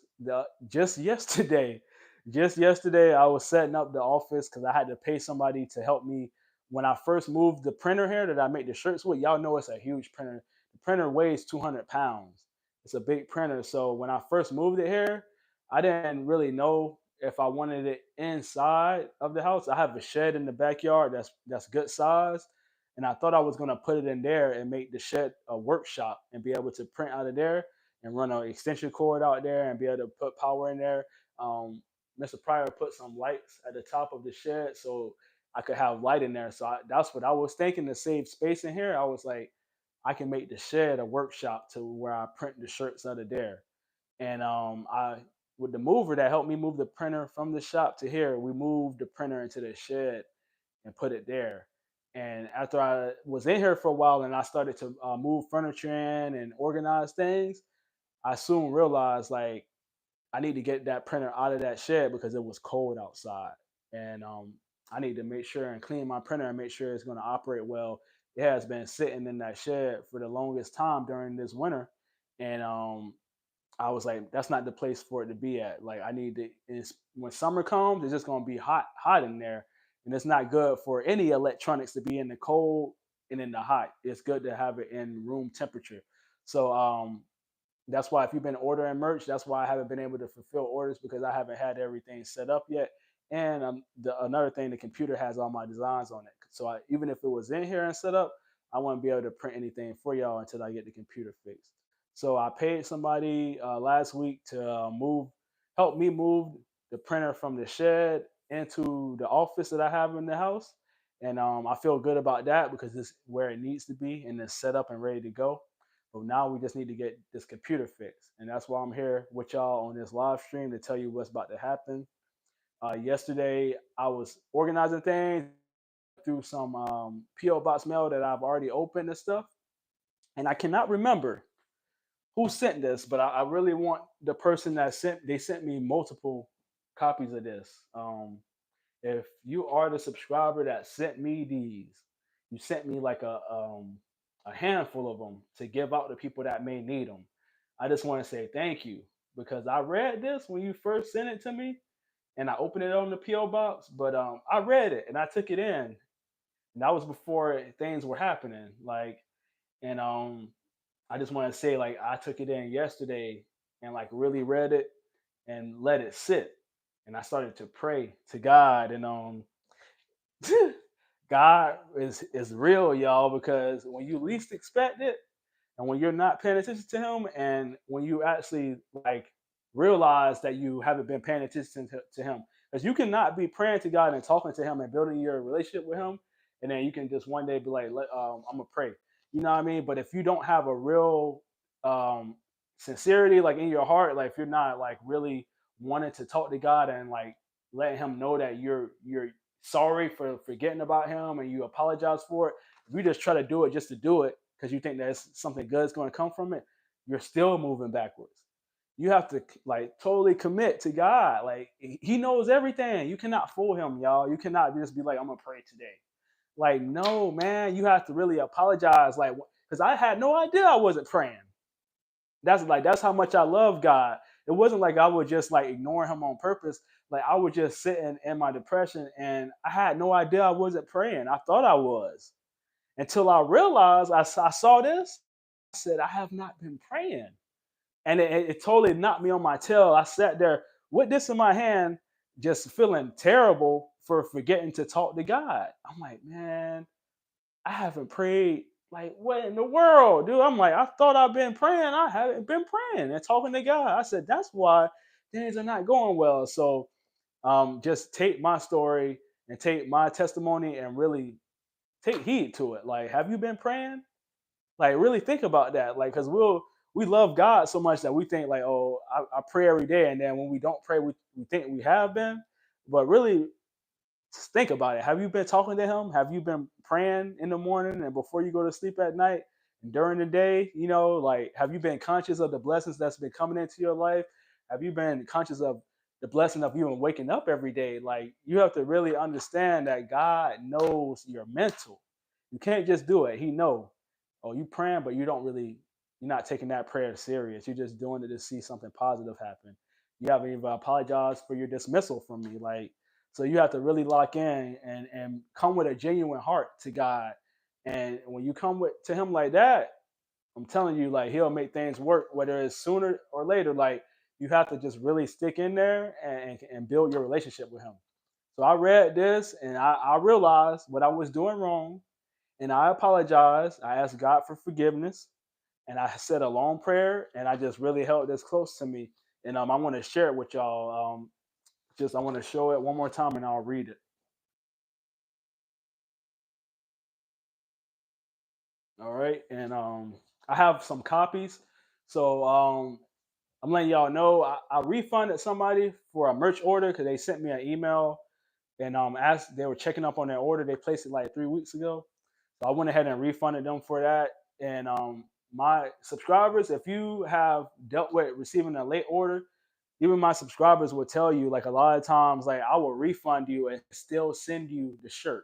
just yesterday, I was setting up the office because I had to pay somebody to help me when I first moved the printer here that I make the shirts with. Y'all know it's a huge printer. The printer weighs 200 pounds. It's a big printer. So when I first moved it here, I didn't really know if I wanted it inside of the house. I have a shed in the backyard that's good size, and I thought I was gonna put it in there and make the shed a workshop and be able to print out of there and run an extension cord out there and be able to put power in there. Um, Mr. Pryor put some lights at the top of the shed so I could have light in there. So that's what I was thinking to save space in here. I was like, I can make the shed a workshop to where I print the shirts out of there. And I with the mover that helped me move the printer from the shop to here, we moved the printer into the shed and put it there. And after I was in here for a while and I started to move furniture in and organize things, I soon realized like I need to get that printer out of that shed because it was cold outside. And I need to make sure and clean my printer and make sure it's going to operate well. It has been sitting in that shed for the longest time during this winter. And I was like, that's not the place for it to be at. Like, I need to. When summer comes, it's just gonna be hot in there, and it's not good for any electronics to be in the cold and in the hot. It's good to have it in room temperature. So that's why if you've been ordering merch, that's why I haven't been able to fulfill orders because I haven't had everything set up yet. And another thing, the computer has all my designs on it. So even if it was in here and set up, I wouldn't be able to print anything for y'all until I get the computer fixed. So I paid somebody last week to help me move the printer from the shed into the office that I have in the house. And I feel good about that because it's where it needs to be and it's set up and ready to go. But now we just need to get this computer fixed. And that's why I'm here with y'all on this live stream to tell you what's about to happen. Yesterday, I was organizing things through some P.O. Box mail that I've already opened and stuff. And I cannot remember who sent this, but I really want the person that sent me multiple copies of this. If you are the subscriber that sent me these, you sent me like a handful of them to give out to people that may need them. I just want to say thank you because I read this when you first sent it to me, and I opened it on the PO box. But I read it and I took it in, and that was before things were happening. Like, and I just want to say like I took it in yesterday, and like really read it and let it sit. And I started to pray to God, and God is real, y'all, because when you least expect it, and when you're not paying attention to him, and when you actually like realize that you haven't been paying attention to him, because you cannot be praying to God and talking to him and building your relationship with him, and then you can just one day be like, I'm gonna pray, you know what I mean? But if you don't have a real um, sincerity like in your heart, like if you're not like really wanting to talk to God and like letting him know that you're sorry for forgetting about him and you apologize for it, if you just try to do it just to do it because you think there's something good is going to come from it, you're still moving backwards. You have to like totally commit to God. Like he knows everything. You cannot fool him, y'all. You cannot just be like, I'm gonna pray today. Like, no, man, you have to really apologize. Like, because I had no idea I wasn't praying. That's how much I love God. It wasn't like I would just like ignore him on purpose. Like I was just sitting in my depression and I had no idea I wasn't praying. I thought I was until I realized I saw this. I said, I have not been praying. And it totally knocked me on my tail. I sat there with this in my hand, just feeling terrible for forgetting to talk to God. I'm like, man, I haven't prayed. Like, what in the world, dude? I'm like, I thought I've been praying. I haven't been praying and talking to God. I said, that's why things are not going well. So just take my story and take my testimony and really take heed to it. Like, have you been praying? Like, really think about that. Like, because we love God so much that we think like, oh, I pray every day, and then when we don't pray, we think we have been. But really, just think about it. Have you been talking to Him? Have you been praying in the morning and before you go to sleep at night and during the day? You know, like, have you been conscious of the blessings that's been coming into your life? Have you been conscious of the blessing of you and waking up every day? Like, you have to really understand that God knows your mental. You can't just do it. He know. Oh, you praying, but you don't really. You're not taking that prayer serious. You're just doing it to see something positive happen. You haven't even apologized for your dismissal from me. Like, so you have to really lock in and come with a genuine heart to God. And when you come with to him like that, I'm telling you, like he'll make things work, whether it's sooner or later. Like you have to just really stick in there and build your relationship with him. So I read this and I realized what I was doing wrong and I apologized. I asked God for forgiveness and I said a long prayer and I just really held this close to me. And I want to share it with y'all. Just I want to show it one more time and I'll read it. All right, and I have some copies. So I'm letting y'all know I refunded somebody for a merch order because they sent me an email and asked they were checking up on their order. They placed it like 3 weeks ago, so I went ahead and refunded them for that. And my subscribers, if you have dealt with receiving a late order, even my subscribers will tell you like a lot of times like I will refund you and still send you the shirt.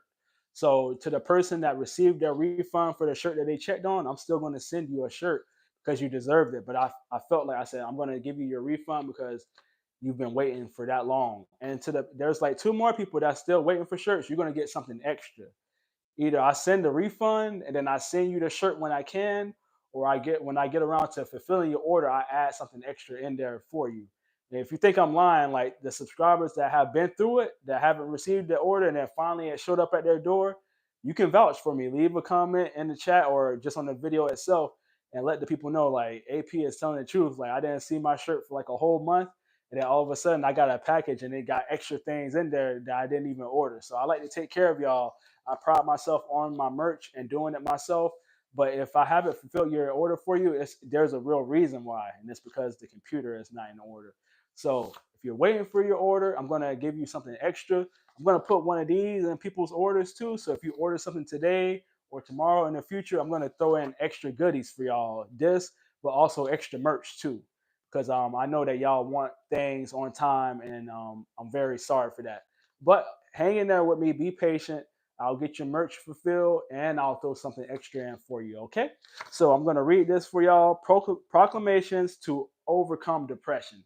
So to the person that received their refund for the shirt that they checked on, I'm still going to send you a shirt because you deserved it. But I felt like I said I'm going to give you your refund because you've been waiting for that long. And there's like two more people that's still waiting for shirts. You're going to get something extra. Either I send a refund and then I send you the shirt when I can, or when I get around to fulfilling your order, I add something extra in there for you. And if you think I'm lying, like the subscribers that have been through it, that haven't received the order, and then finally it showed up at their door, you can vouch for me. Leave a comment in the chat or just on the video itself and let the people know like AP is telling the truth. Like I didn't see my shirt for like a whole month. And then all of a sudden I got a package and it got extra things in there that I didn't even order. So I like to take care of y'all. I pride myself on my merch and doing it myself. But if I haven't fulfilled your order for you, there's a real reason why, and it's because the computer is not in order. So if you're waiting for your order, I'm gonna give you something extra. I'm gonna put one of these in people's orders too. So if you order something today or tomorrow in the future, I'm gonna throw in extra goodies for y'all. This, but also extra merch too, because I know that y'all want things on time, and I'm very sorry for that. But hang in there with me. Be patient. I'll get your merch fulfilled and I'll throw something extra in for you. Okay. So I'm going to read this for y'all. Proclamations to overcome depression.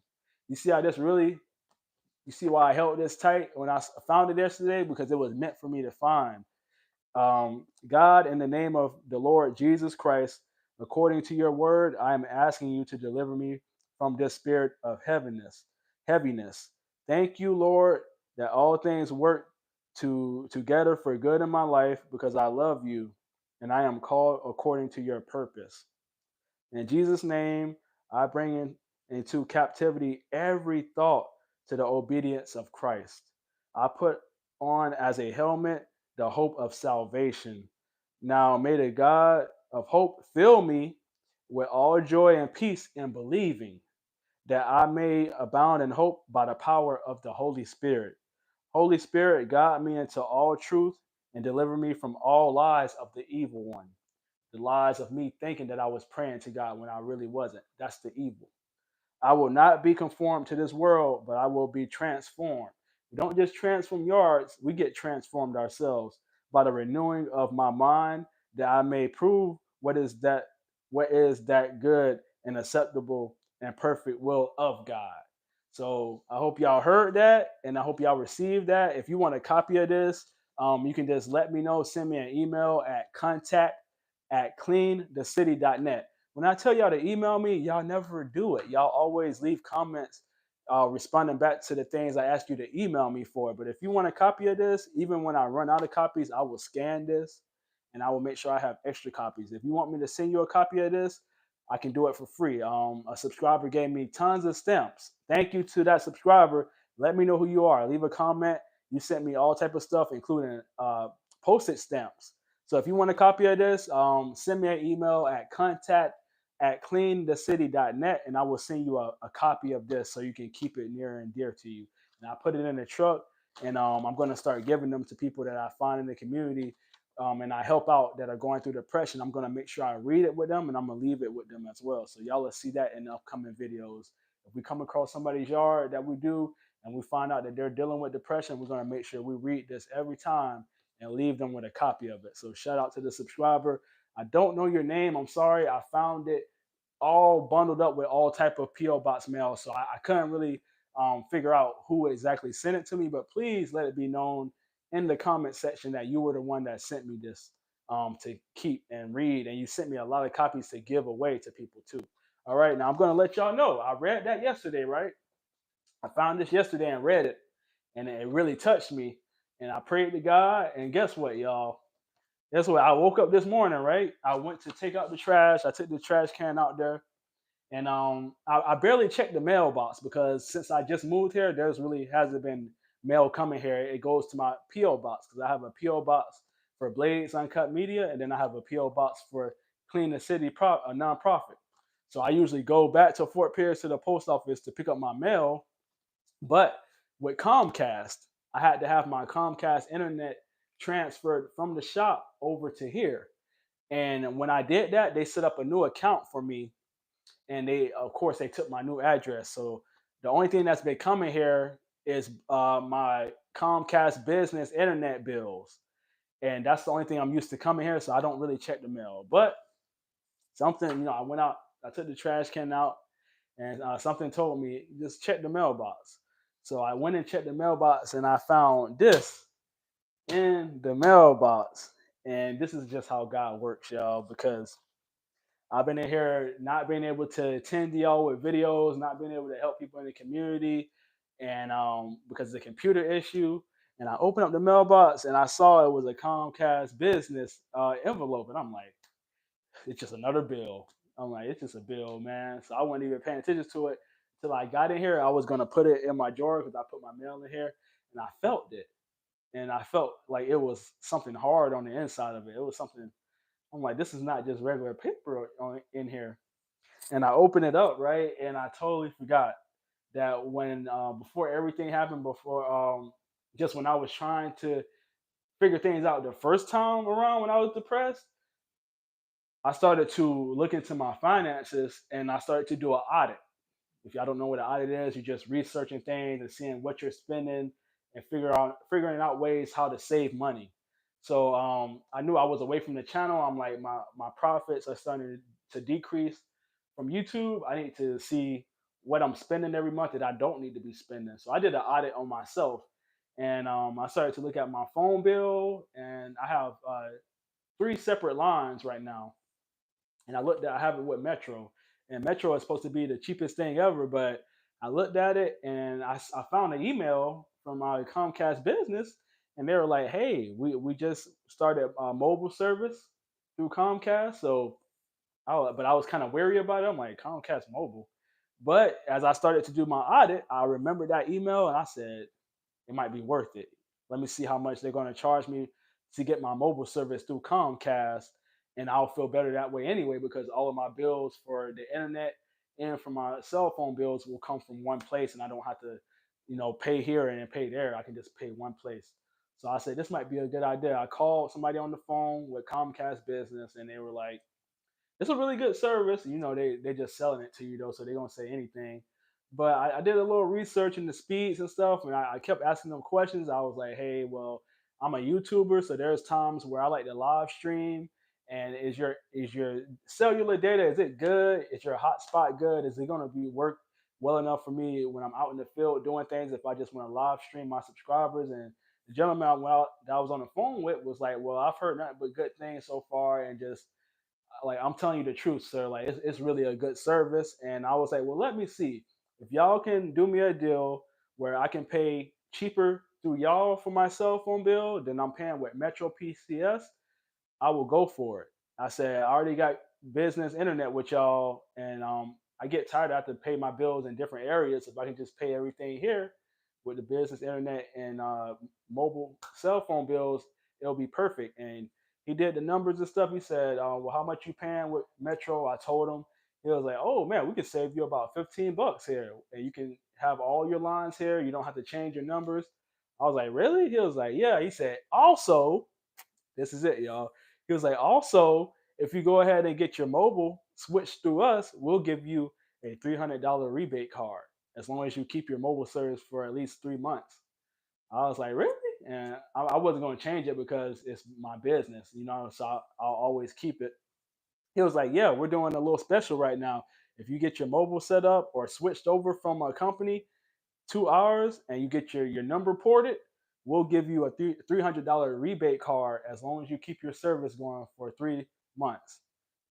You see how this really, you see why I held this tight when I found it yesterday? Because it was meant for me to find. God, in the name of the Lord Jesus Christ, according to your word, I am asking you to deliver me from this spirit of heaviness. Thank you, Lord, that all things work together for good in my life because I love you and I am called according to your purpose. In Jesus' name, I bring into captivity every thought to the obedience of Christ. I put on as a helmet the hope of salvation. Now may the God of hope fill me with all joy and peace in believing that I may abound in hope by the power of the Holy Spirit. Holy Spirit, guide me into all truth and deliver me from all lies of the evil one. The lies of me thinking that I was praying to God when I really wasn't. That's the evil. I will not be conformed to this world, but I will be transformed. We don't just transform yards, we get transformed ourselves by the renewing of my mind that I may prove what is that good and acceptable and perfect will of God. So I hope y'all heard that and I hope y'all received that. If you want a copy of this, you can just let me know. Send me an email at contact@cleanthecity.net. When I tell y'all to email me, y'all never do it. Y'all always leave comments responding back to the things I asked you to email me for. But if you want a copy of this, even when I run out of copies, I will scan this and I will make sure I have extra copies. If you want me to send you a copy of this, I can do it for free. A subscriber gave me tons of stamps. Thank you to that subscriber. Let me know who you are. Leave a comment. You sent me all type of stuff, including postage stamps. So if you want a copy of this, send me an email at contact@cleanthecity.net and I will send you a copy of this so you can keep it near and dear to you. And I put it in the truck and I'm going to start giving them to people that I find in the community and I help out that are going through depression. I'm going to make sure I read it with them and I'm going to leave it with them as well. So y'all will see that in the upcoming videos. If we come across somebody's yard that we do and we find out that they're dealing with depression, we're going to make sure we read this every time and leave them with a copy of it. So shout out to the subscriber. I don't know your name. I'm sorry. I found it all bundled up with all type of PO box mail, so I couldn't really figure out who exactly sent it to me. But please let it be known in the comment section that you were the one that sent me this to keep and read, and you sent me a lot of copies to give away to people too. All right, now I'm gonna let y'all know. I read that yesterday, right? I found this yesterday and read it, and it really touched me. And I prayed to God, and guess what, y'all? Guess what? I woke up this morning, right? I went to take out the trash. I took the trash can out there, and I barely checked the mailbox because since I just moved here, there's really hasn't been mail coming here. It goes to my PO box because I have a PO box for Blades Uncut Media, and then I have a PO box for Clean the City, a nonprofit. So I usually go back to Fort Pierce to the post office to pick up my mail, but with Comcast, I had to have my Comcast internet transferred from the shop over to here. And when I did that, they set up a new account for me. And they, of course, they took my new address. So the only thing that's been coming here is my Comcast business internet bills. And that's the only thing I'm used to coming here. So I don't really check the mail. But something, I went out, I took the trash can out, and something told me just check the mailbox. So I went and checked the mailbox, and I found this in the mailbox. And this is just how God works, y'all, because I've been in here not being able to attend y'all with videos, not being able to help people in the community, and because of the computer issue. And I opened up the mailbox and I saw it was a Comcast business envelope, and I'm like, it's just another bill. I'm like, it's just a bill, man. So I wasn't even paying attention to it till I got in here. I was gonna put it in my drawer because I put my mail in here, and I felt it, and I felt like it was something hard on the inside of it. It was something. I'm like, this is not just regular paper in here. And I opened it up, right, and I totally forgot that when before everything happened, before just when I was trying to figure things out the first time around when I was depressed, I started to look into my finances and I started to do an audit. If y'all don't know what an audit is, you're just researching things and seeing what you're spending and figuring out ways how to save money. So I knew I was away from the channel. I'm like my profits are starting to decrease from YouTube. I need to see what I'm spending every month that I don't need to be spending. So I did an audit on myself, and I started to look at my phone bill, and I have three separate lines right now, and I have it with Metro, and Metro is supposed to be the cheapest thing ever. But I looked at it and I found an email from my Comcast business, and they were like, "Hey, we just started a mobile service through Comcast." So, but I was kind of wary about it. I'm like, Comcast mobile. But as I started to do my audit, I remembered that email, and I said, it might be worth it. Let me see how much they're going to charge me to get my mobile service through Comcast, and I'll feel better that way anyway because all of my bills for the internet and for my cell phone bills will come from one place, and I don't have to, pay here and then pay there. I can just pay one place. So I said this might be a good idea. I called somebody on the phone with Comcast Business, and they were like, it's a really good service. They just selling it to you though, so they don't say anything. But I did a little research in the speeds and stuff, and I kept asking them questions. I was like, hey, well, I'm a YouTuber, so there's times where I like to live stream. And is your cellular data, is it good? Is your hotspot good? Is it gonna be work well enough for me when I'm out in the field doing things if I just want to live stream my subscribers? And the gentleman that I was on the phone with was like, well, I've heard nothing but good things so far, and just like I'm telling you the truth, sir. Like it's really a good service. And I was like, well, let me see if y'all can do me a deal where I can pay cheaper through y'all for my cell phone bill than I'm paying with Metro PCS. I will go for it. I said, I already got business internet with y'all, and I get tired. I have to pay my bills in different areas. If I can just pay everything here with the business internet and mobile cell phone bills, it'll be perfect. And he did the numbers and stuff. He said, well, how much you paying with Metro? I told him. He was like, oh man, we can save you about $15 here, and you can have all your lines here. You don't have to change your numbers. I was like, really? He was like, yeah. He said, also, this is it, y'all. He was like, also, if you go ahead and get your mobile switched through us, we'll give you a $300 rebate card as long as you keep your mobile service for at least 3 months. I was like, really? And I wasn't going to change it because it's my business, so I'll always keep it. He was like, yeah, we're doing a little special right now. If you get your mobile set up or switched over from a company, 2 hours and you get your number ported, we'll give you a $300 rebate card as long as you keep your service going for 3 months.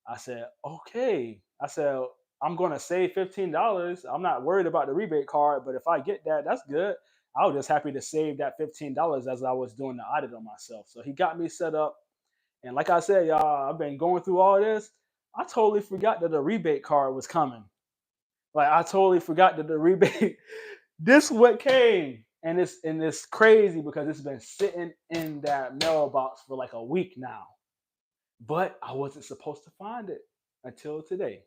I said, okay. I said, I'm going to save $15. I'm not worried about the rebate card, but if I get that, that's good. I was just happy to save that $15 as I was doing the audit on myself. So he got me set up. And like I said, y'all, I've been going through all this. I totally forgot that the rebate card was coming. Like I totally forgot that the rebate this what came, and it's crazy because it's been sitting in that mailbox for like a week now. But I wasn't supposed to find it until today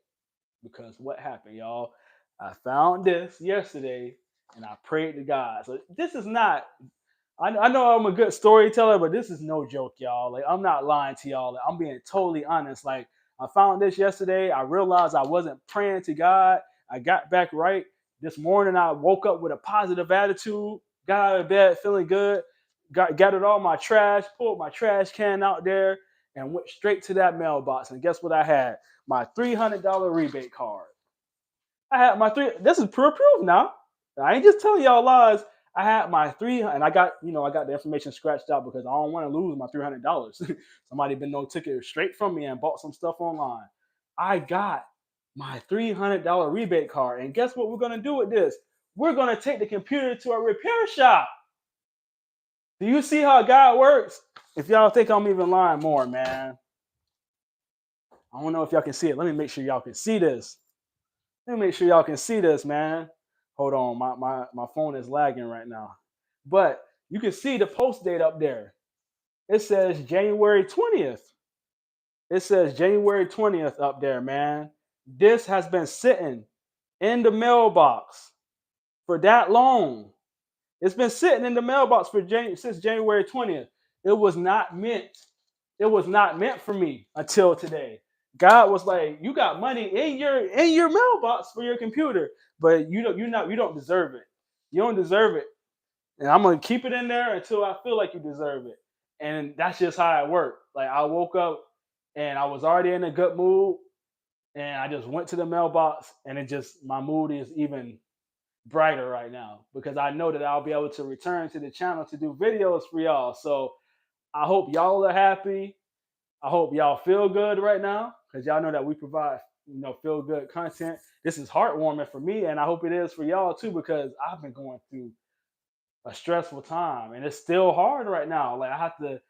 because what happened, y'all? I found this yesterday, and I prayed to God. So this is not. I know I'm a good storyteller, but this is no joke, y'all. Like I'm not lying to y'all. Like, I'm being totally honest. Like I found this yesterday. I realized I wasn't praying to God. I got back right this morning. I woke up with a positive attitude. Got out of bed feeling good. Gathered all my trash. Pulled my trash can out there and went straight to that mailbox. And guess what I had? My $300 rebate card. I had my three. This is pure proof now. I ain't just telling y'all lies. I had my three, and I got the information scratched out because I don't want to lose my $300. Somebody been no ticket straight from me and bought some stuff online. I got my $300 rebate card, and guess what we're gonna do with this? We're gonna take the computer to a repair shop. Do you see how God works? If y'all think I'm even lying more, man, I don't know if y'all can see it. Let me make sure y'all can see this. Let me make sure y'all can see this, man. Hold on, my phone is lagging right now. But you can see the post date up there. It says January 20th. It says January 20th up there, man. This has been sitting in the mailbox for that long. It's been sitting in the mailbox since January 20th. It was not meant. It was not meant for me until today. God was like, "You got money in your mailbox for your computer, but you don't deserve it. You don't deserve it, and I'm gonna keep it in there until I feel like you deserve it." And that's just how it worked. Like I woke up and I was already in a good mood, and I just went to the mailbox, and it just my mood is even brighter right now because I know that I'll be able to return to the channel to do videos for y'all. So I hope y'all are happy. I hope y'all feel good right now because y'all know that we provide feel good content. This is heartwarming for me, and I hope it is for y'all too, because I've been going through a stressful time, and it's still hard right now. Like I have to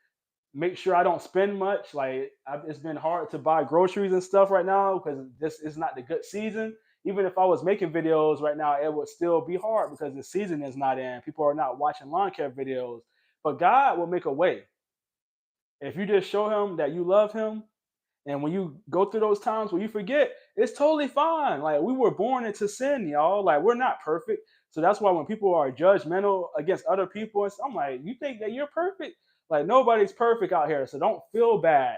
make sure I don't spend much. Like it's been hard to buy groceries and stuff right now because this is not the good season. Even if I was making videos right now, it would still be hard because the season is not in. People are not watching lawn care videos. But God will make a way. If you just show him that you love him, and when you go through those times where you forget, it's totally fine. Like we were born into sin, y'all. Like we're not perfect. So that's why when people are judgmental against other people, I'm like, you think that you're perfect? Like nobody's perfect out here. So don't feel bad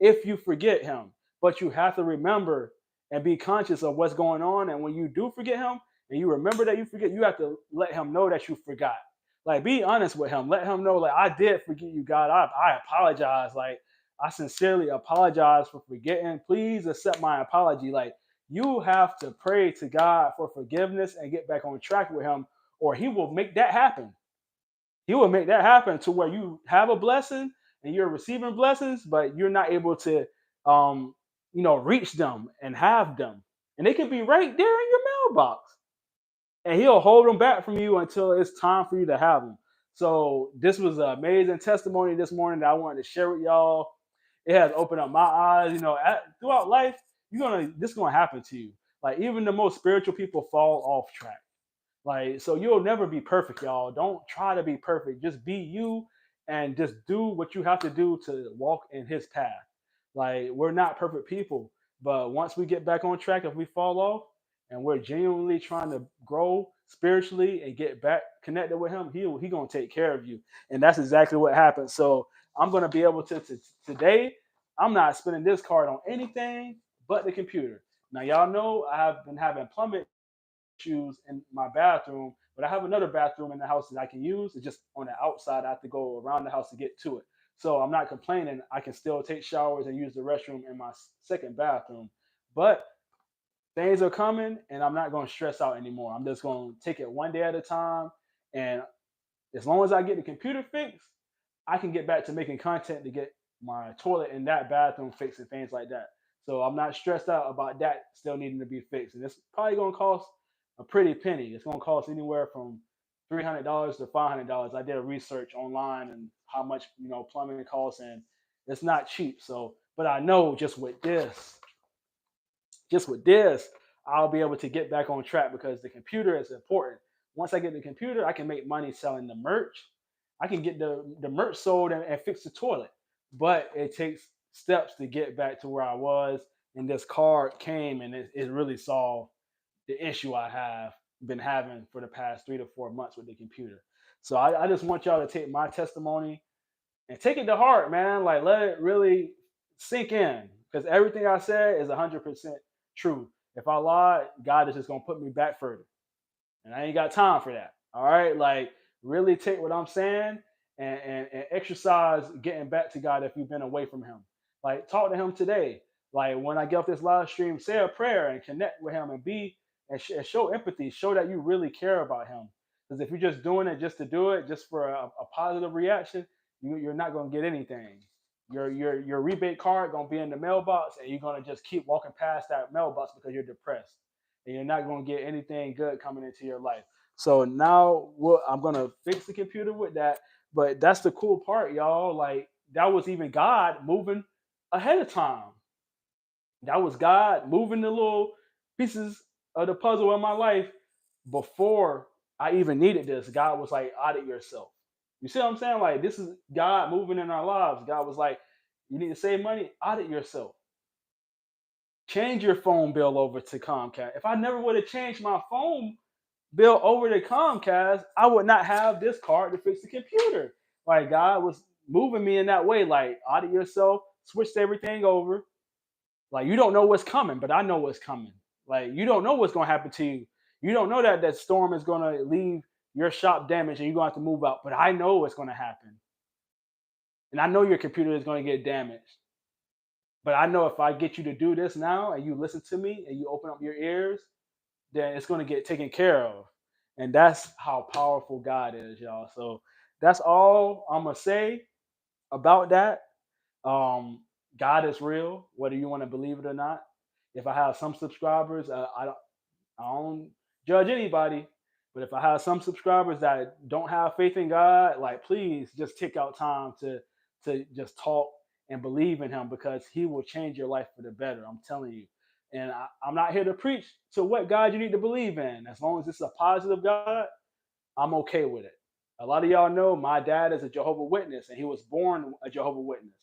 if you forget him. But you have to remember and be conscious of what's going on. And when you do forget him and you remember that you forget, you have to let him know that you forgot. Like be honest with him. Let him know, like, I did forget you, God. I apologize. Like I sincerely apologize for forgetting. Please accept my apology. Like you have to pray to God for forgiveness and get back on track with him, or he will make that happen. He will make that happen to where you have a blessing and you're receiving blessings, but you're not able to, reach them and have them. And they can be right there in your mailbox, and he'll hold them back from you until it's time for you to have them. So this was an amazing testimony this morning that I wanted to share with y'all. It has opened up my eyes. Throughout life, this is gonna happen to you. Like even the most spiritual people fall off track. Like, so you'll never be perfect, y'all. Don't try to be perfect. Just be you and just do what you have to do to walk in his path. Like, we're not perfect people, but once we get back on track, if we fall off and we're genuinely trying to grow spiritually and get back connected with him, he gonna take care of you. And that's exactly what happened. So I'm gonna be able to today, I'm not spending this card on anything but the computer. Now y'all know I have been having plumbing issues in my bathroom, but I have another bathroom in the house that I can use. It's just on the outside. I have to go around the house to get to it. So I'm not complaining. I can still take showers and use the restroom in my second bathroom. But things are coming and I'm not going to stress out anymore. I'm just going to take it one day at a time. And as long as I get the computer fixed, I can get back to making content to get my toilet in that bathroom fixed and things like that. So I'm not stressed out about that still needing to be fixed. And it's probably going to cost a pretty penny. It's going to cost anywhere from $300 to $500. I did a research online and how much plumbing costs, and it's not cheap. So, but I know just with this, I'll be able to get back on track because the computer is important. Once I get the computer, I can make money selling the merch. I can get the merch sold and fix the toilet. But it takes steps to get back to where I was. And this card came and it really solved the issue I have been having for the past 3 to 4 months with the computer. So I just want y'all to take my testimony and take it to heart, man. Like let it really sink in because everything I said is 100% true. If I lied, God is just gonna put me back further, and I ain't got time for that. All right, like really take what I'm saying and exercise getting back to God if you've been away from Him. Like talk to Him today. Like when I get off this live stream, say a prayer and connect with Him and and show empathy. Show that you really care about Him. Because if you're just doing it just to do it, just for a positive reaction, you're not gonna get anything. Your rebate card gonna be in the mailbox, and you're gonna just keep walking past that mailbox because you're depressed and you're not going to get anything good coming into your life. So now I'm going to fix the computer with that. But that's the cool part, y'all. Like that was even God moving ahead of time. That was God moving the little pieces of the puzzle in my life before I even needed this. God was like, audit yourself. You see what I'm saying? Like this is God moving in our lives. God was like, you need to save money, audit yourself. Change your phone bill over to Comcast. If I never would have changed my phone bill over to Comcast, I would not have this card to fix the computer. Like God was moving me in that way. Like audit yourself, switched everything over. Like you don't know what's coming, but I know what's coming. Like you don't know what's going to happen to you. You don't know that storm is going to leave your shop damaged and you're going to have to move out. But I know what's going to happen, and I know your computer is going to get damaged. But I know if I get you to do this now and you listen to me and you open up your ears, then it's going to get taken care of. And that's how powerful God is, y'all. So that's all I'm going to say about that. God is real, whether you want to believe it or not. if I have some subscribers, I don't judge anybody, but if I have some subscribers that don't have faith in God, like please just take out time to just talk and believe in Him because He will change your life for the better. I'm telling you. And I'm not here to preach to what God you need to believe in. As long as it's a positive God, I'm okay with it. A lot of y'all know my dad is a Jehovah Witness, and he was born a Jehovah Witness.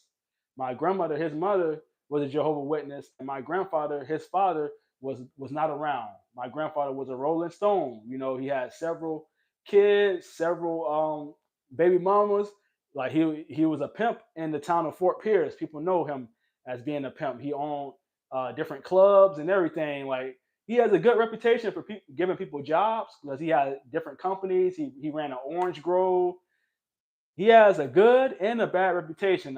My grandmother, his mother, was a Jehovah Witness, and my grandfather, his father, was not around. My grandfather was a Rolling Stone. You know, he had several kids, several baby mamas. Like he was a pimp in the town of Fort Pierce. People know him as being a pimp. He owned different clubs and everything. Like he has a good reputation for giving people jobs because he had different companies. He ran an orange grove. He has a good and a bad reputation.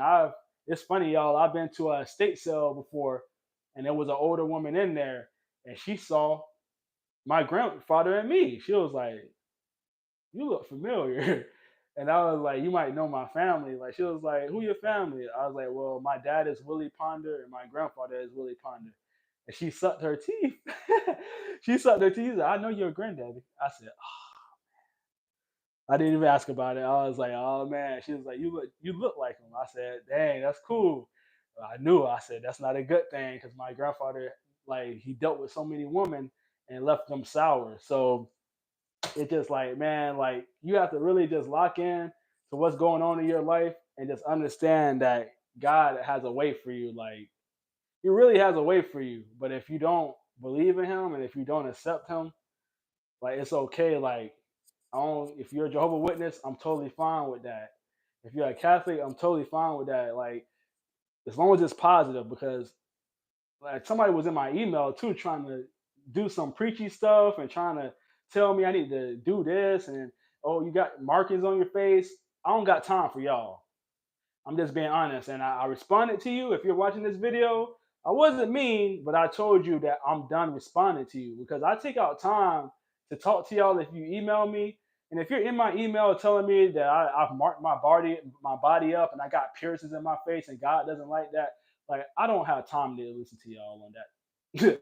It's funny, y'all. I've been to a estate sale before, and there was an older woman in there, and she saw my grandfather and me. She was like, "You look familiar." And I was like, "You might know my family." Like she was like, "Who your family?" I was like, "Well, my dad is Willie Ponder, and my grandfather is Willie Ponder." And she sucked her teeth. She sucked her teeth. I know your granddaddy. I said, I didn't even ask about it. I was like, oh man. She was like, you look like him. I said, dang, that's cool. I knew. I said that's not a good thing because my grandfather, like, he dealt with so many women and left them sour. So it's just like, man, like you have to really just lock in to what's going on in your life and just understand that God has a way for you. Like He really has a way for you. But if you don't believe in Him and if you don't accept Him, like it's okay. Like if you're a Jehovah Witness, I'm totally fine with that. If you're a Catholic, I'm totally fine with that. Like as long as it's positive, because like somebody was in my email too trying to do some preachy stuff and trying to tell me I need to do this and oh you got markings on your face. I don't got time for y'all. I'm just being honest. And I responded to you. If you're watching this video, I wasn't mean, but I told you that I'm done responding to you because I take out time to talk to y'all if you email me. And if you're in my email telling me that I've marked my body up and I got piercings in my face and God doesn't like that, like I don't have time to listen to y'all on that.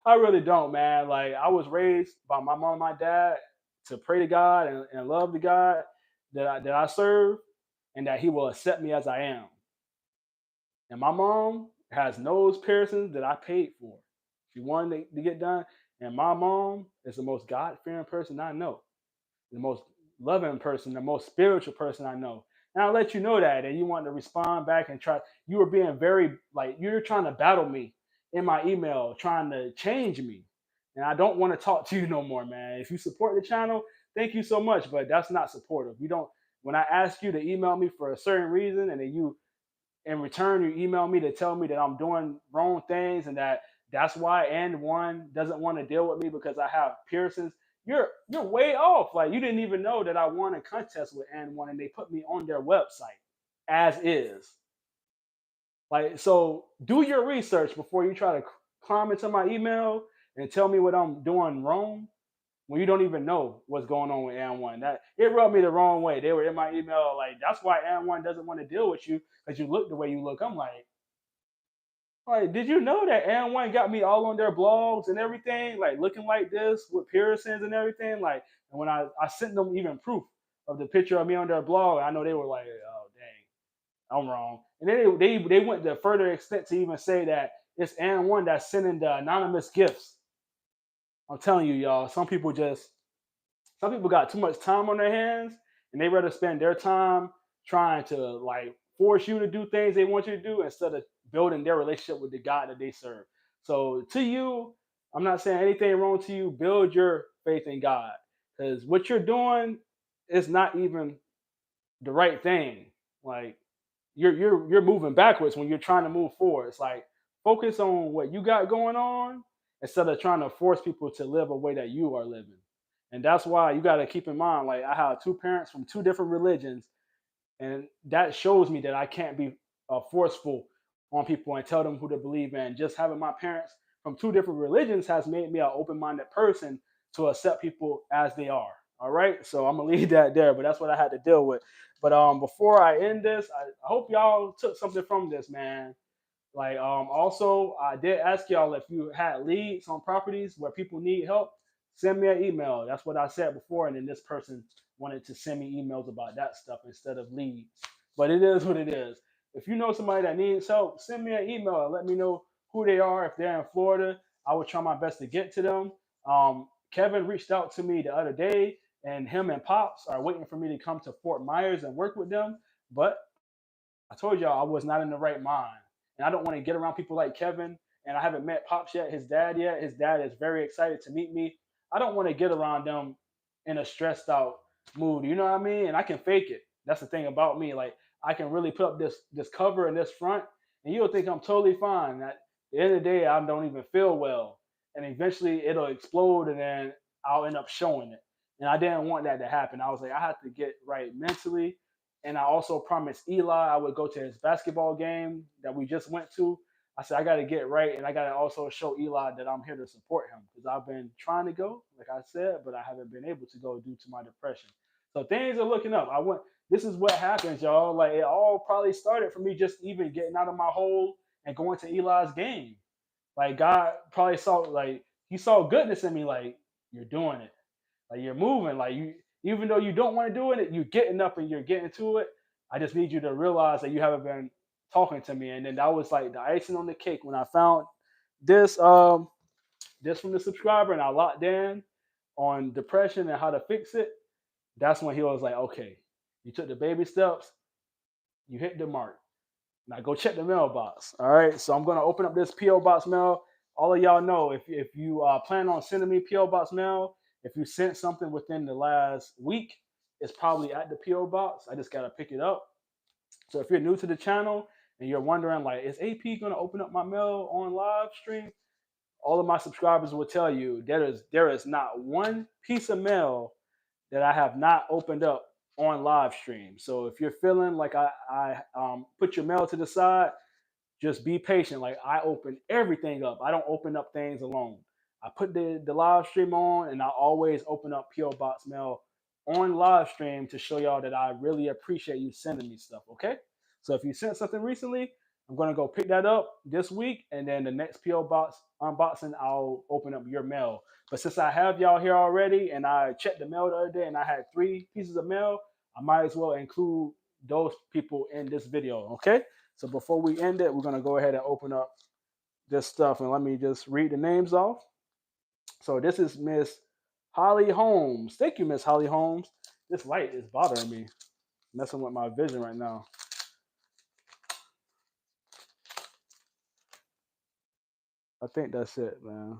I really don't, man. Like I was raised by my mom and my dad to pray to God and love the God that I serve and that He will accept me as I am. And my mom has nose piercings that I paid for. She wanted to get done. And my mom is the most God fearing person I know, the most loving person, the most spiritual person I know. And I'll let you know that. And you want to respond back and try. You were being very, like, you're trying to battle me in my email, trying to change me. And I don't want to talk to you no more, man. If you support the channel, thank you so much. But that's not supportive. You don't, when I ask you to email me for a certain reason and then you in return you email me to tell me that I'm doing wrong things and that's why and one doesn't want to deal with me because I have piercings. You're way off. Like you didn't even know that I won a contest with and one and they put me on their website as is. Like so do your research before you try to climb into my email and tell me what I'm doing wrong when you don't even know what's going on with and one. That it rubbed me the wrong way. They were in my email like that's why and one doesn't want to deal with you because you look the way you look. I'm like, did you know that and one got me all on their blogs and everything, like looking like this with piercings and everything? Like, and when I sent them even proof of the picture of me on their blog, I know they were like, oh dang, I'm wrong. And then they went to further extent to even say that it's and one that's sending the anonymous gifts. I'm telling you, y'all, some people got too much time on their hands and they rather spend their time trying to like force you to do things they want you to do instead of building their relationship with the God that they serve. So to you, I'm not saying anything wrong to you. Build your faith in God because what you're doing is not even the right thing. Like you're moving backwards when you're trying to move forward. It's like focus on what you got going on instead of trying to force people to live a way that you are living. And that's why you got to keep in mind, like I have two parents from two different religions, and that shows me that I can't be forceful on people and tell them who to believe in. Just having my parents from two different religions has made me an open-minded person to accept people as they are. All right, so I'm gonna leave that there, but that's what I had to deal with. But before I end this, I hope y'all took something from this, man. Like also I did ask y'all if you had leads on properties where people need help, send me an email. That's what I said before, and then this person wanted to send me emails about that stuff instead of leads. But it is what it is. If you know somebody that needs help, send me an email and let me know who they are. If they're in Florida, I will try my best to get to them. Kevin reached out to me the other day, and him and Pops are waiting for me to come to Fort Myers and work with them. But I told y'all I was not in the right mind. And I don't want to get around people like Kevin. And I haven't met Pops yet, his dad yet. His dad is very excited to meet me. I don't want to get around them in a stressed out mood. You know what I mean? And I can fake it. That's the thing about me. Like I can really put up this cover and this front, and you'll think I'm totally fine. At the end of the day, I don't even feel well. And eventually it'll explode and then I'll end up showing it. And I didn't want that to happen. I was like, I have to get right mentally, and I also promised Eli I would go to his basketball game that we just went to. I said I got to get right, and I got to also show Eli that I'm here to support him because I've been trying to go, like I said, but I haven't been able to go due to my depression. So things are looking up. I went. This is what happens, y'all. Like it all probably started for me just even getting out of my hole and going to Eli's game. Like God probably saw, like He saw goodness in me. Like you're doing it. Like you're moving. Like you, even though you don't want to do it, you're getting up and you're getting to it. I just need you to realize that you haven't been talking to me. And then that was like the icing on the cake when I found this this from the subscriber and I locked in on depression and how to fix it. That's when he was like, okay, you took the baby steps, you hit the mark. Now go check the mailbox. All right. So I'm gonna open up this PO box mail. All of y'all know if you plan on sending me PO box mail, if you sent something within the last week, it's probably at the PO box. I just gotta pick it up. So if you're new to the channel and you're wondering like, is AP gonna open up my mail on live stream? All of my subscribers will tell you there is not one piece of mail that I have not opened up on live stream. So if you're feeling like I put your mail to the side, just be patient. Like I open everything up. I don't open up things alone. I put the live stream on and I always open up PO Box mail on live stream to show y'all that I really appreciate you sending me stuff. Okay. So if you sent something recently, I'm gonna go pick that up this week, and then the next PO Box unboxing, I'll open up your mail. But since I have y'all here already, and I checked the mail the other day, and I had 3 pieces of mail, I might as well include those people in this video. Okay. So before we end it, we're gonna go ahead and open up this stuff, and let me just read the names off. So this is Miss Holly Holmes. Thank you, Miss Holly Holmes. This light is bothering me, messing with my vision right now. I think that's it, man.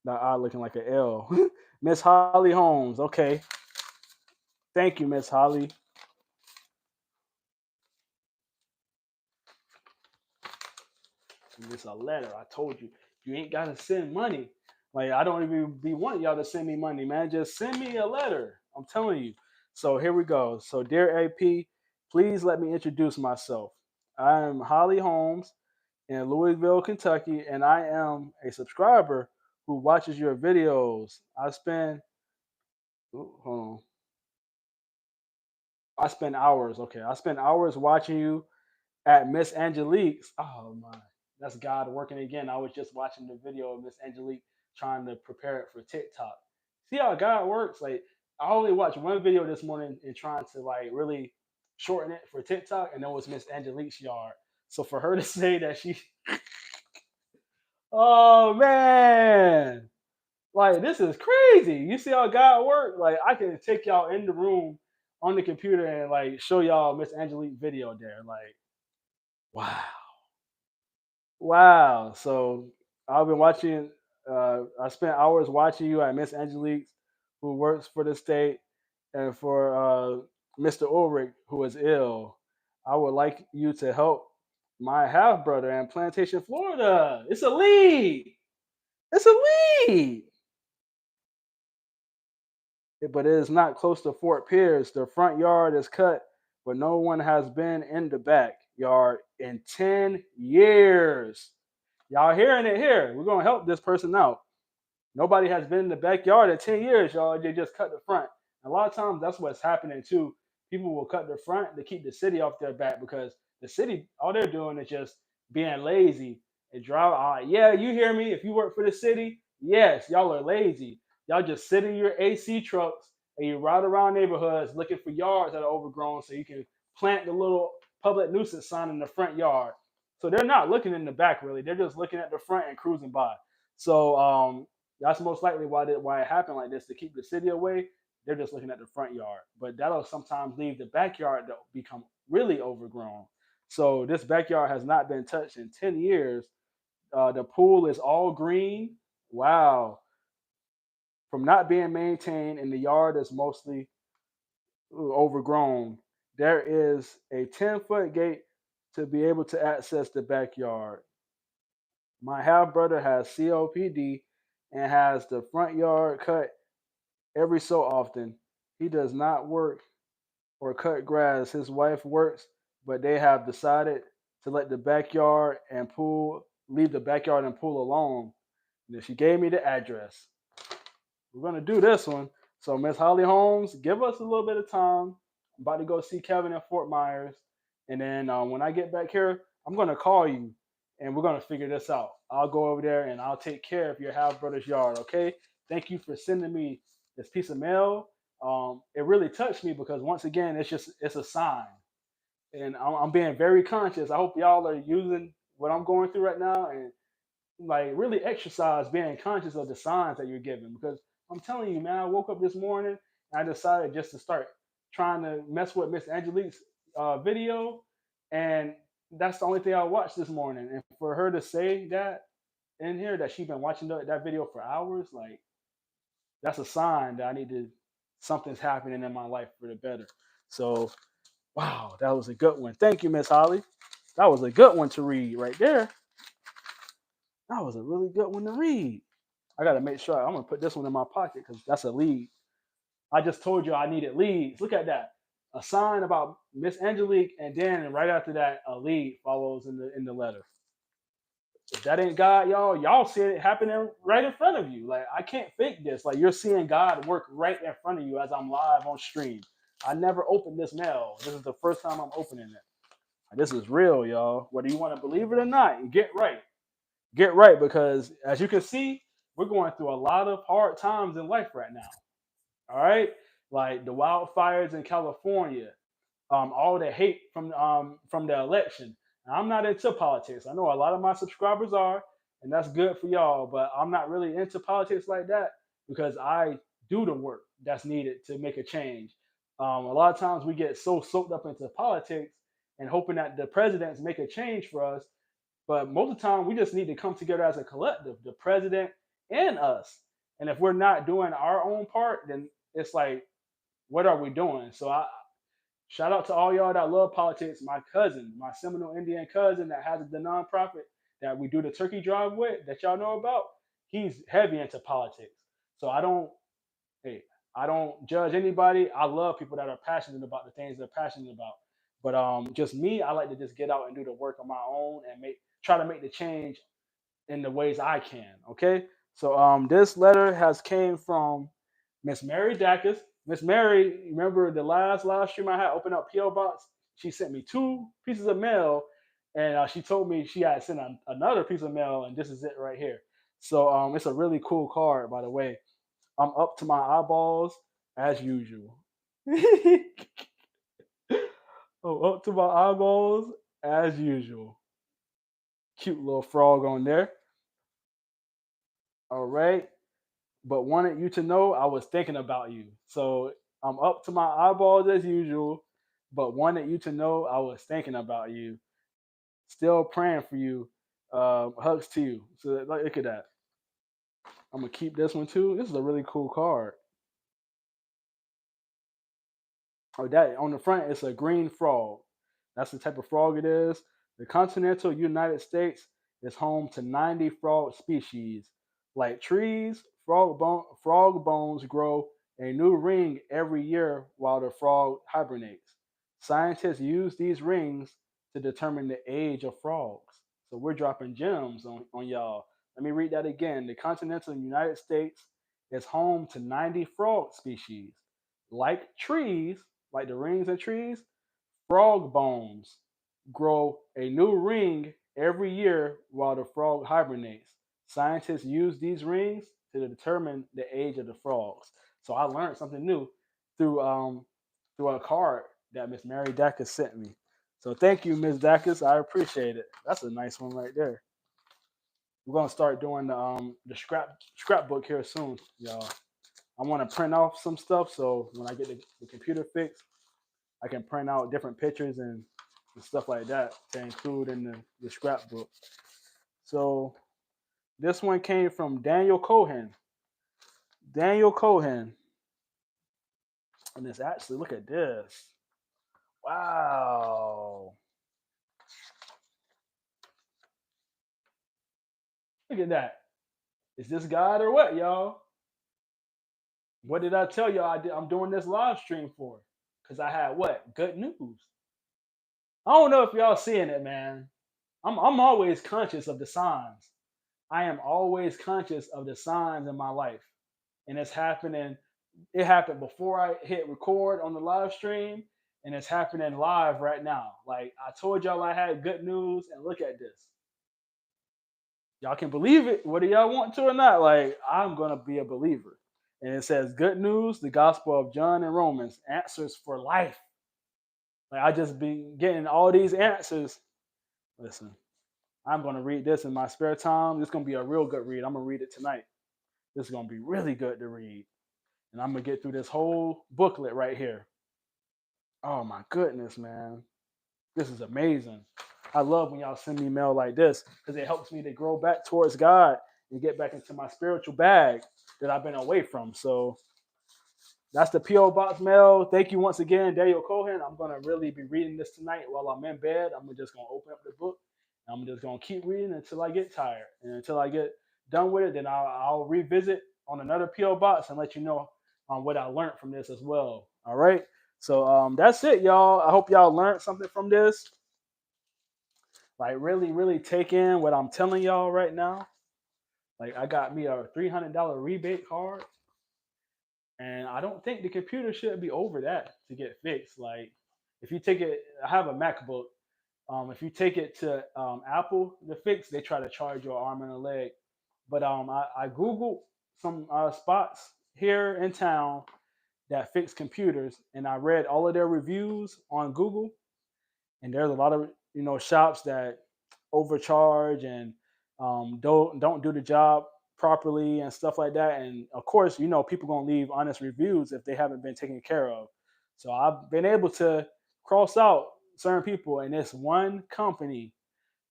That eye looking like an L. Miss Holly Holmes. Okay. Thank you, Miss Holly. It's a letter. I told you, you ain't gotta send money. Like I don't even be wanting y'all to send me money, man. Just send me a letter. I'm telling you. So here we go. So dear AP, please let me introduce myself. I am Holly Holmes in Louisville, Kentucky, and I am a subscriber who watches your videos. Hold on. I spend hours. Okay, I spend hours watching you at Miss Angelique's. Oh my, that's God working again. I was just watching the video of Miss Angelique trying to prepare it for TikTok. See how God works? Like I only watched one video this morning and trying to like really shorten it for TikTok, and that was Miss Angelique's yard. So for her to say that she, oh man, like this is crazy. You see how God works? Like I can take y'all in the room on the computer and like show y'all Miss Angelique video there. Like wow. Wow. So I've been watching. I spent hours watching you at Miss Angelique's, who works for the state, and for Mr. Ulrich, who is ill. I would like you to help my half brother in Plantation, Florida. It's a lead. It's a lead. But it is not close to Fort Pierce. The front yard is cut, but no one has been in the backyard in 10 years. Y'all hearing it here. We're going to help this person out. Nobody has been in the backyard in 10 years, y'all. They just cut the front. And a lot of times that's what's happening too. People will cut the front to keep the city off their back because the city, all they're doing is just being lazy and drive. Yeah, you hear me? If you work for the city, yes, y'all are lazy. Y'all just sit in your AC trucks and you ride around neighborhoods looking for yards that are overgrown so you can plant the little public nuisance sign in the front yard. So they're not looking in the back really. They're just looking at the front and cruising by. So that's most likely why it happened like this to keep the city away. They're just looking at the front yard, but that'll sometimes leave the backyard to become really overgrown. So this backyard has not been touched in 10 years. The pool is all green. Wow. From not being maintained and the yard is mostly overgrown, there is a 10-foot gate to be able to access the backyard. My half brother has COPD and has the front yard cut every so often. He does not work or cut grass. His wife works, but they have decided to let the backyard and pool leave the backyard and pool alone. And she gave me the address. We're gonna do this one. So Miss Holly Holmes, give us a little bit of time. I'm about to go see Kevin in Fort Myers, and then when I get back here, I'm gonna call you, and we're gonna figure this out. I'll go over there and I'll take care of your half brother's yard. Okay? Thank you for sending me this piece of mail. It really touched me because once again, it's a sign, and I'm being very conscious. I hope y'all are using what I'm going through right now and like really exercise being conscious of the signs that you're giving because I'm telling you, man, I woke up this morning and I decided just to start trying to mess with Miss Angelique's video, and that's the only thing I watched this morning. And for her to say that in here that she's been watching that video for hours, like that's a sign that I need to something's happening in my life for the better. So, wow, that was a good one. Thank you, Miss Holly. That was a good one to read right there. That was a really good one to read. I got to make sure I'm going to put this one in my pocket because that's a lead. I just told you I needed leads. Look at that. A sign about Miss Angelique, and then right after that, a lead follows in the letter. If that ain't God, y'all see it happening right in front of you. Like I can't fake this. Like you're seeing God work right in front of you as I'm live on stream. I never opened this mail. This is the first time I'm opening it. This is real, y'all. Whether you want to believe it or not, get right. Get right because as you can see, we're going through a lot of hard times in life right now. All right, like the wildfires in California, all the hate from the election. And I'm not into politics. I know a lot of my subscribers are, and that's good for y'all. But I'm not really into politics like that because I do the work that's needed to make a change. A lot of times we get so soaked up into politics and hoping that the presidents make a change for us, but most of the time, we just need to come together as a collective, the president and us. And if we're not doing our own part, then it's like, what are we doing? So I shout out to all y'all that love politics. My cousin, my Seminole Indian cousin that has the nonprofit that we do the turkey drive with, that y'all know about, he's heavy into politics. So hey, I don't judge anybody. I love people that are passionate about the things they're passionate about. But just me, I like to just get out and do the work on my own and try to make the change in the ways I can. Okay. So this letter has came from Miss Mary Dacus. Miss Mary, remember the last live stream I had opened up PO box? She sent me two pieces of mail, and she told me she had sent another piece of mail, and this is it right here. So it's a really cool card, by the way. I'm up to my eyeballs as usual. Oh, up to my eyeballs as usual. Cute little frog on there. All right. But wanted you to know I was thinking about you. So I'm up to my eyeballs as usual, but wanted you to know I was thinking about you. Still praying for you. Hugs to you. So look at that. I'm gonna keep this one too. This is a really cool card. Oh, that on the front, it's a green frog. That's the type of frog it is. The continental United States is home to 90 frog species. Like trees, frog bones grow a new ring every year while the frog hibernates. Scientists use these rings to determine the age of frogs. So we're dropping gems on y'all. Let me read that again. The continental United States is home to 90 frog species. Like trees, like the rings in trees, frog bones grow a new ring every year while the frog hibernates. Scientists use these rings to determine the age of the frogs. So I learned something new through through a card that Miss Mary Dacus sent me. So thank you, Miss Dacus. I appreciate it. That's a nice one right there. We're gonna start doing the scrapbook here soon, y'all. I want to print off some stuff so when I get the computer fixed, I can print out different pictures and stuff like that to include in the scrapbook. So this one came from Daniel Cohen. Daniel Cohen. And it's actually, look at this. Wow. Look at that. Is this God or what, y'all? What did I tell y'all I'm doing this live stream for? Because I had what? Good news. I don't know if y'all seeing it, man. I'm always conscious of the signs. I am always conscious of the signs in my life. And it's happening. It happened before I hit record on the live stream, and it's happening live right now. Like I told y'all I had good news, and look at this. Y'all can believe it, whether y'all want to or not. Like I'm gonna be a believer. And it says good news, the gospel of John and Romans, answers for life. Like I just been getting all these answers. Listen, I'm gonna read this in my spare time. This is gonna be a real good read. I'm gonna read it tonight. This is gonna be really good to read. And I'm gonna get through this whole booklet right here. Oh my goodness, man. This is amazing. I love when y'all send me mail like this because it helps me to grow back towards God and get back into my spiritual bag that I've been away from. So that's the P.O. Box mail. Thank you once again, Daniel Cohen. I'm gonna really be reading this tonight while I'm in bed. I'm just gonna open up the book. And I'm just gonna keep reading until I get tired. And until I get done with it, then I'll revisit on another P.O. Box and let you know what I learned from this as well. All right. So that's it, y'all. I hope y'all learned something from this. Like really, really take in what I'm telling y'all right now. Like I got me a $300 rebate card, and I don't think the computer should be over that to get fixed. Like if you take it, I have a MacBook. If you take it to Apple to fix, they try to charge you an arm and a leg. But I googled some spots here in town that fix computers, and I read all of their reviews on Google. And there's a lot of shops that overcharge and don't do the job properly and stuff like that. And of course, people gonna leave honest reviews if they haven't been taken care of. So I've been able to cross out certain people, and it's one company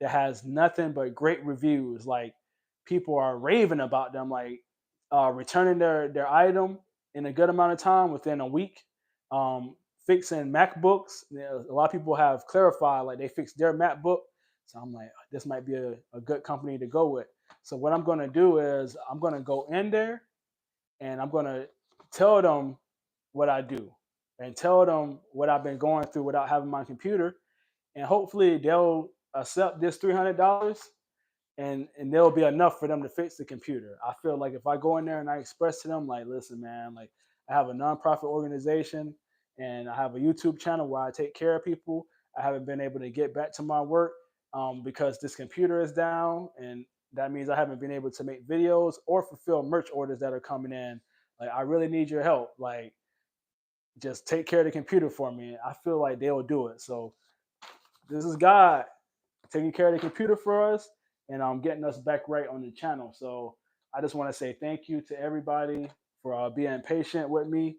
that has nothing but great reviews. Like people are raving about them, like returning their item in a good amount of time within a week. Fixing MacBooks. A lot of people have clarified like they fixed their MacBook. So I'm like, this might be a good company to go with. So what I'm gonna do is I'm gonna go in there and I'm gonna tell them what I do and tell them what I've been going through without having my computer, and hopefully they'll accept this $300 and there'll be enough for them to fix the computer. I feel like if I go in there and I express to them, like, listen, man, like I have a nonprofit organization and I have a YouTube channel where I take care of people. I haven't been able to get back to my work because this computer is down, and that means I haven't been able to make videos or fulfill merch orders that are coming in. Like, I really need your help. Like, just take care of the computer for me. I feel like they'll do it. So this is God taking care of the computer for us and getting us back right on the channel. So I just want to say thank you to everybody for being patient with me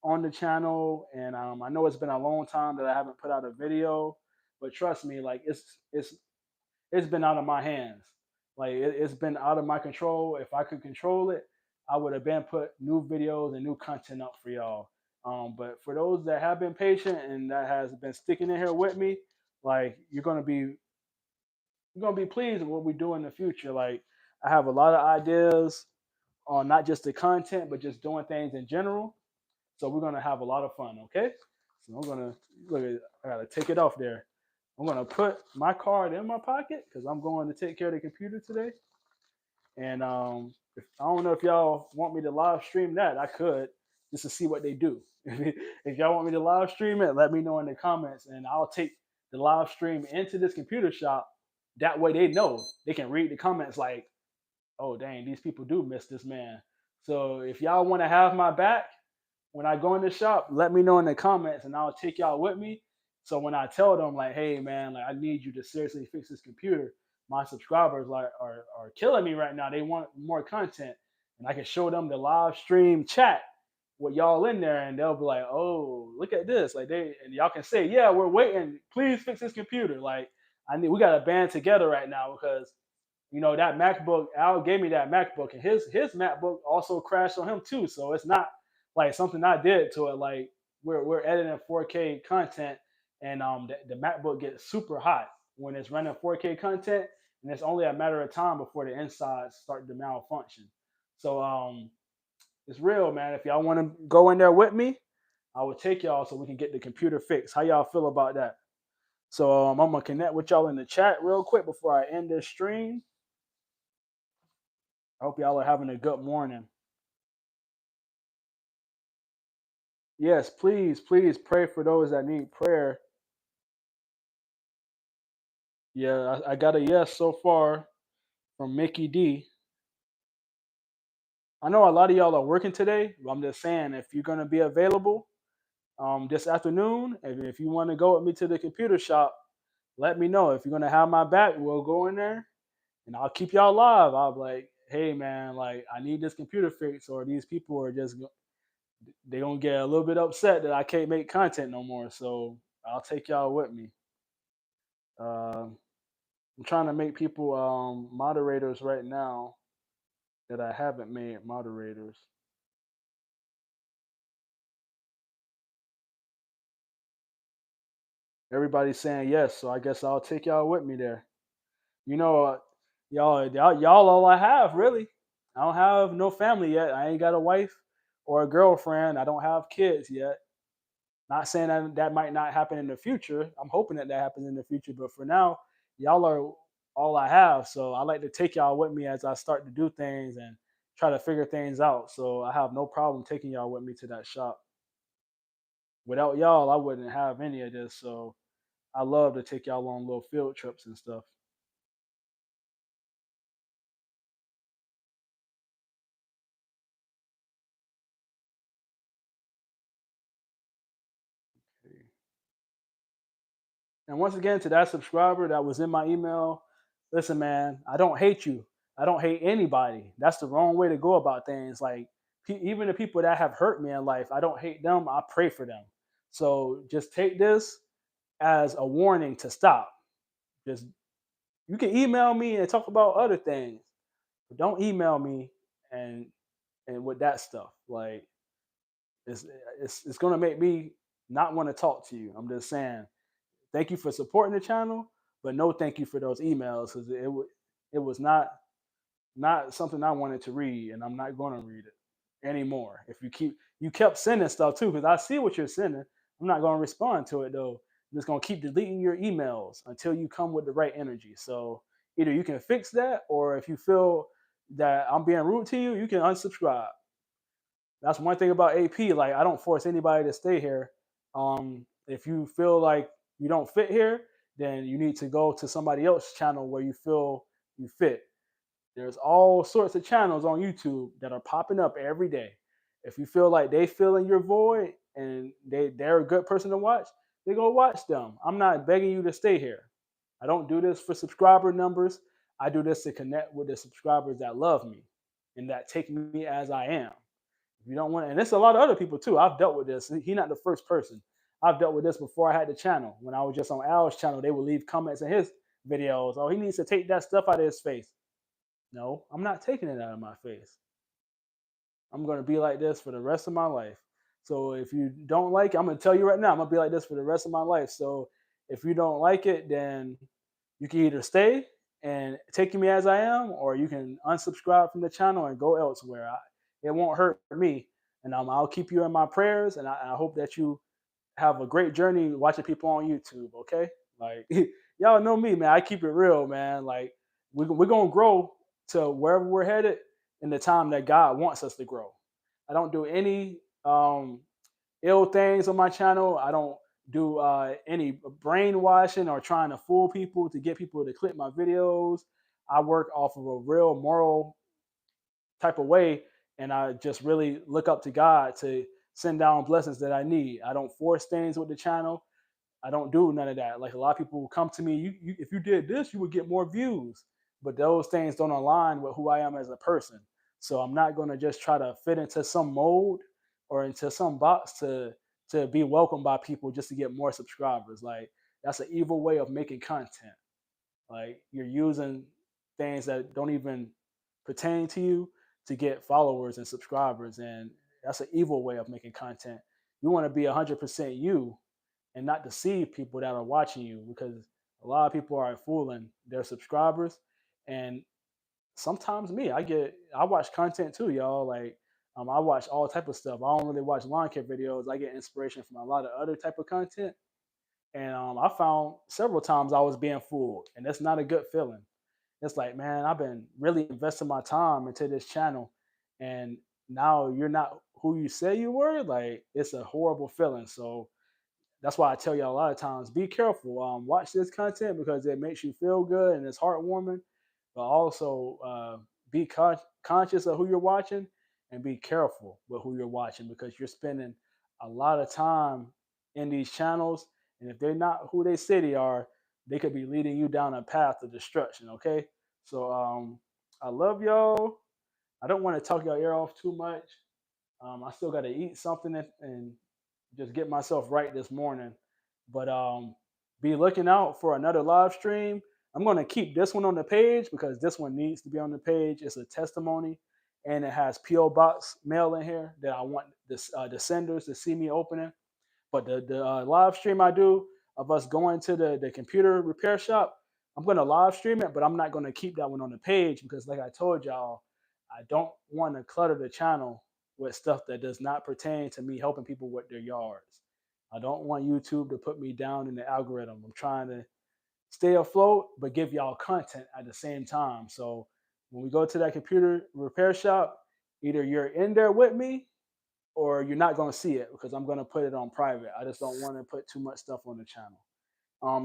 on the channel. And I know it's been a long time that I haven't put out a video, but trust me, like it's been out of my hands. Like it's been out of my control. If I could control it, I would have been put new videos and new content up for y'all. But for those that have been patient and that has been sticking in here with me, like you're gonna be pleased with what we do in the future. Like I have a lot of ideas on not just the content, but just doing things in general. So we're gonna have a lot of fun. Okay. So I'm gonna look at. I gotta take it off there. I'm gonna put my card in my pocket because I'm going to take care of the computer today. And I don't know if y'all want me to live stream that. I could just to see what they do. If y'all want me to live stream it, let me know in the comments, and I'll take the live stream into this computer shop That way they know they can read the comments like, oh dang, these people do miss this man. So if y'all want to have my back when I go in the shop, let me know in the comments and I'll take y'all with me. So when I tell them like, hey man, like I need you to seriously fix this computer, my subscribers like are killing me right now. They want more content, and I can show them the live stream chat with y'all in there, and they'll be like, oh, look at this, like they and y'all can say, yeah, we're waiting. Please fix this computer. Like we got to band together right now because that MacBook, Al gave me that MacBook, and his MacBook also crashed on him too. So it's not like something I did to it. Like we're editing 4K content, and the MacBook gets super hot when it's running 4K content, and it's only a matter of time before the insides start to malfunction. So it's real, man. If y'all want to go in there with me, I will take y'all so we can get the computer fixed. How y'all feel about that? So I'm gonna connect with y'all in the chat real quick before I end this stream. I hope y'all are having a good morning. Yes, please, please pray for those that need prayer. Yeah, I got a yes so far from Mickey D. I know a lot of y'all are working today, but I'm just saying if you're gonna be available this afternoon, and if you want to go with me to the computer shop, let me know. If you're gonna have my back, we'll go in there and I'll keep y'all live. I'll be like, hey man, like I need this computer fixed, or these people are just they gonna get a little bit upset that I can't make content no more. So I'll take y'all with me. I'm trying to make people moderators right now that I haven't made moderators. Everybody's saying yes, so I guess I'll take y'all with me there. You know, y'all all I have really. I don't have no family yet. I ain't got a wife or a girlfriend. I don't have kids yet. Not saying that might not happen in the future. I'm hoping that happens in the future, but for now, y'all are all I have. So I like to take y'all with me as I start to do things and try to figure things out. So I have no problem taking y'all with me to that shop. Without y'all, I wouldn't have any of this. So I love to take y'all on little field trips and stuff. And once again, to that subscriber that was in my email, listen, man, I don't hate you. I don't hate anybody. That's the wrong way to go about things. Like, even the people that have hurt me in life, I don't hate them. I pray for them. So just take this as a warning to stop. Just you can email me and talk about other things, but don't email me and with that stuff. Like, it's it's gonna make me not want to talk to you. I'm just saying thank you for supporting the channel, but no thank you for those emails because it was not something I wanted to read, and I'm not going to read it anymore. If you kept sending stuff too, because I see what you're sending. I'm not going to respond to it though. I'm just going to keep deleting your emails until you come with the right energy. So either you can fix that, or if you feel that I'm being rude to you, you can unsubscribe. That's one thing about AP. Like I don't force anybody to stay here. If you feel like you don't fit here, then you need to go to somebody else's channel where you feel you fit. There's all sorts of channels on YouTube that are popping up every day. If you feel like they fill in your void and they're a good person to watch, they go watch them. I'm not begging you to stay here. I don't do this for subscriber numbers. I do this to connect with the subscribers that love me and that take me as I am. If you don't want, and there's a lot of other people too. I've dealt with this. He's not the first person. I've dealt with this before I had the channel. When I was just on Al's channel, they would leave comments in his videos. Oh, he needs to take that stuff out of his face. No, I'm not taking it out of my face. I'm going to be like this for the rest of my life. So if you don't like it, I'm going to tell you right now, I'm going to be like this for the rest of my life. So if you don't like it, then you can either stay and take me as I am, or you can unsubscribe from the channel and go elsewhere. It won't hurt me. And I'll keep you in my prayers. And I hope that you have a great journey watching people on YouTube. Okay. Like y'all know me, man. I keep it real, man. Like we're going to grow to wherever we're headed in the time that God wants us to grow. I don't do any ill things on my channel. I don't do any brainwashing or trying to fool people to get people to click my videos. I work off of a real moral type of way, and I just really look up to God to send down blessings that I need. I don't force things with the channel. I don't do none of that. Like a lot of people come to me, if you did this, you would get more views. But those things don't align with who I am as a person. So I'm not going to just try to fit into some mold or into some box to be welcomed by people just to get more subscribers. Like that's an evil way of making content. Like you're using things that don't even pertain to you to get followers and subscribers, and that's an evil way of making content. You want to be 100% you and not deceive people that are watching you, because a lot of people are fooling their subscribers. And sometimes me, I watch content too, y'all. Like I watch all type of stuff. I don't really watch lawn care videos. I get inspiration from a lot of other type of content. And I found several times I was being fooled, and that's not a good feeling. It's like, man, I've been really investing my time into this channel, and now you're not who you say you were. Like, it's a horrible feeling. So that's why I tell you a lot of times, be careful. Watch this content because it makes you feel good and it's heartwarming, but also be conscious of who you're watching, and be careful with who you're watching, because you're spending a lot of time in these channels, and if they're not who they say they are, they could be leading you down a path of destruction. Okay, so I love y'all. I don't want to talk y'all ear off too much. I still got to eat something and just get myself right this morning. But be looking out for another live stream. I'm going to keep this one on the page because this one needs to be on the page. It's a testimony, and it has PO box mail in here that I want the senders to see me opening. But the live stream I do of us going to the computer repair shop, I'm going to live stream it, but I'm not going to keep that one on the page because, like I told y'all, I don't want to clutter the channel with stuff that does not pertain to me helping people with their yards. I don't want YouTube to put me down in the algorithm. I'm trying to stay afloat, but give y'all content at the same time. So when we go to that computer repair shop, either you're in there with me or you're not going to see it because I'm going to put it on private. I just don't want to put too much stuff on the channel.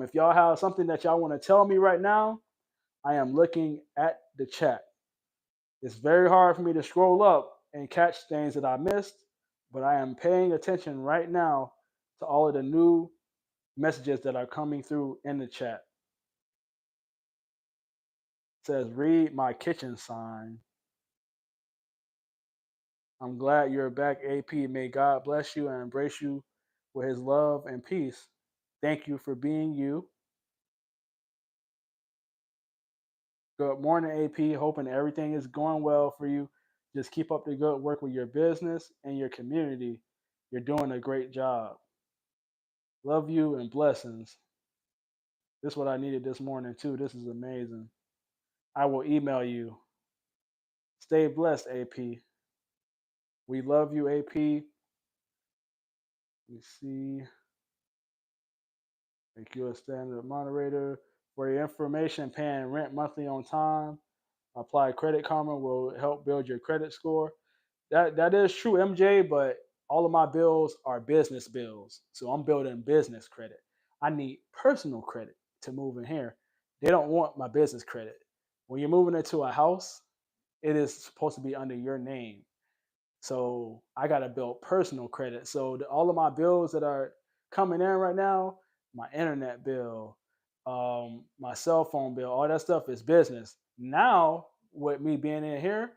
If y'all have something that y'all want to tell me right now, I am looking at the chat. It's very hard for me to scroll up and catch things that I missed, but I am paying attention right now to all of the new messages that are coming through in the chat. It says, read my kitchen sign. I'm glad you're back, AP. May God bless you and embrace you with his love and peace. Thank you for being you. Good morning, AP. Hoping everything is going well for you. Just keep up the good work with your business and your community. You're doing a great job. Love you and blessings. This is what I needed this morning, too. This is amazing. I will email you. Stay blessed, AP. We love you, AP. Let me see. Make you a standard moderator. For your information, paying rent monthly on time. Apply Credit Karma will help build your credit score. That is true, MJ, but all of my bills are business bills. So I'm building business credit. I need personal credit to move in here. They don't want my business credit. When you're moving into a house, it is supposed to be under your name. So I got to build personal credit. So all of my bills that are coming in right now, my internet bill, my cell phone bill, all that stuff is business. Now, with me being in here,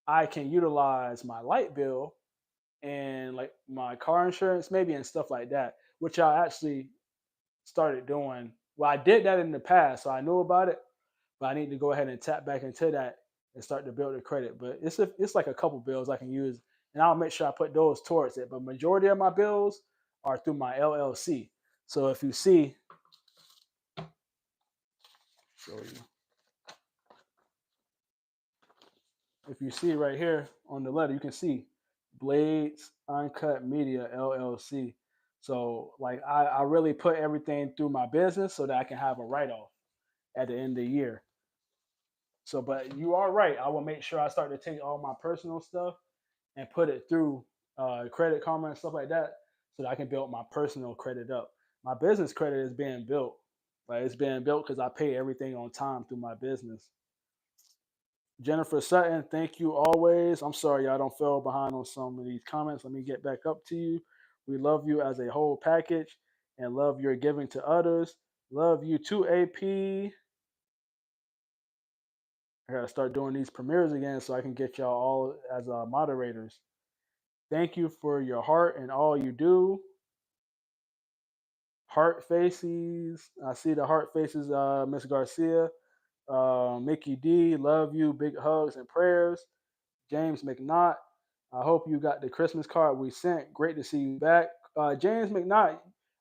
I can utilize my light bill and like my car insurance, maybe, and stuff like that, which I actually started doing. Well, I did that in the past, so I knew about it, but I need to go ahead and tap back into that and start to build the credit. But it's like a couple bills I can use, and I'll make sure I put those towards it. But majority of my bills are through my LLC. So if you see, show you. If you see right here on the letter, you can see Blades Uncut Media LLC. So like I really put everything through my business so that I can have a write-off at the end of the year. So, but you are right. I will make sure I start to take all my personal stuff and put it through Credit Karma and stuff like that, so that I can build my personal credit up. my business credit is being built. Like it's being built because I pay everything on time through my business. Jennifer Sutton, thank you always. I'm sorry y'all don't fell behind on some of these comments. Let me get back up to you. We love you as a whole package and love your giving to others. Love you too, AP. I gotta start doing these premieres again so I can get y'all all as moderators. Thank you for your heart and all you do. Heart faces. I see the heart faces, Miss Garcia. Mickey D, love you. Big hugs and prayers. James McNaught, I hope you got the Christmas card we sent. Great to see you back. James McNaught,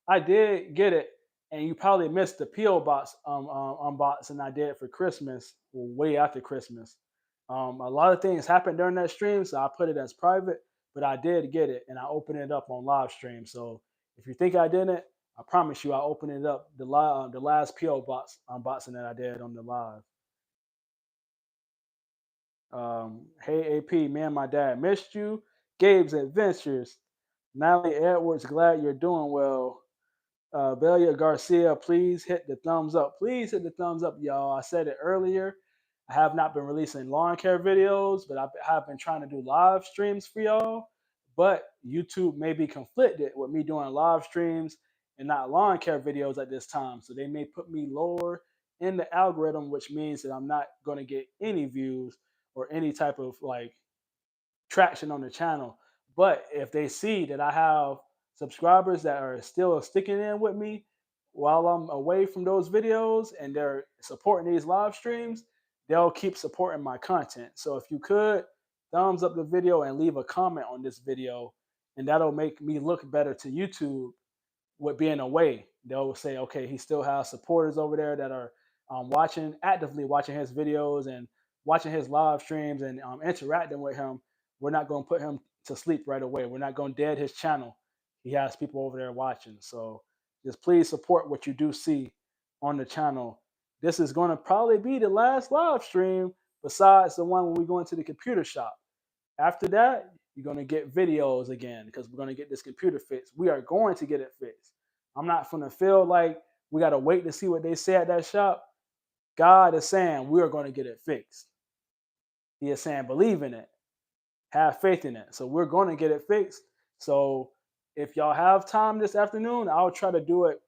I did get it, and you probably missed the PO box unboxing I did for Christmas, well, way after Christmas. A lot of things happened during that stream, so I put it as private, but I did get it, and I opened it up on live stream. So if you think I didn't, I promise you, I opened it up the last PO box unboxing that I did on the live. Hey AP, man, my dad missed you. Gabe's Adventures. Natalie Edwards, glad you're doing well. Belia Garcia, please hit the thumbs up. Please hit the thumbs up, y'all. I said it earlier. I have not been releasing lawn care videos, but I have been trying to do live streams for y'all. But YouTube may be conflicted with me doing live streams and not lawn care videos at this time. So they may put me lower in the algorithm, which means that I'm not going to get any views or any type of like traction on the channel. But if they see that I have subscribers that are still sticking in with me while I'm away from those videos and they're supporting these live streams, they'll keep supporting my content. So if you could thumbs up the video and leave a comment on this video, and that'll make me look better to YouTube with being away. They'll say, okay, he still has supporters over there that are actively watching his videos and watching his live streams and interacting with him. We're not going to put him to sleep right away. We're not going to dead his channel. He has people over there watching. So just please support what you do see on the channel. This is going to probably be the last live stream besides the one when we go into the computer shop. After that, you're going to get videos again because we're going to get this computer fixed. We are going to get it fixed. I'm not going to feel like we got to wait to see what they say at that shop. God is saying we are going to get it fixed. He is saying believe in it. Have faith in it. So we're going to get it fixed. So if y'all have time this afternoon, I'll try to do it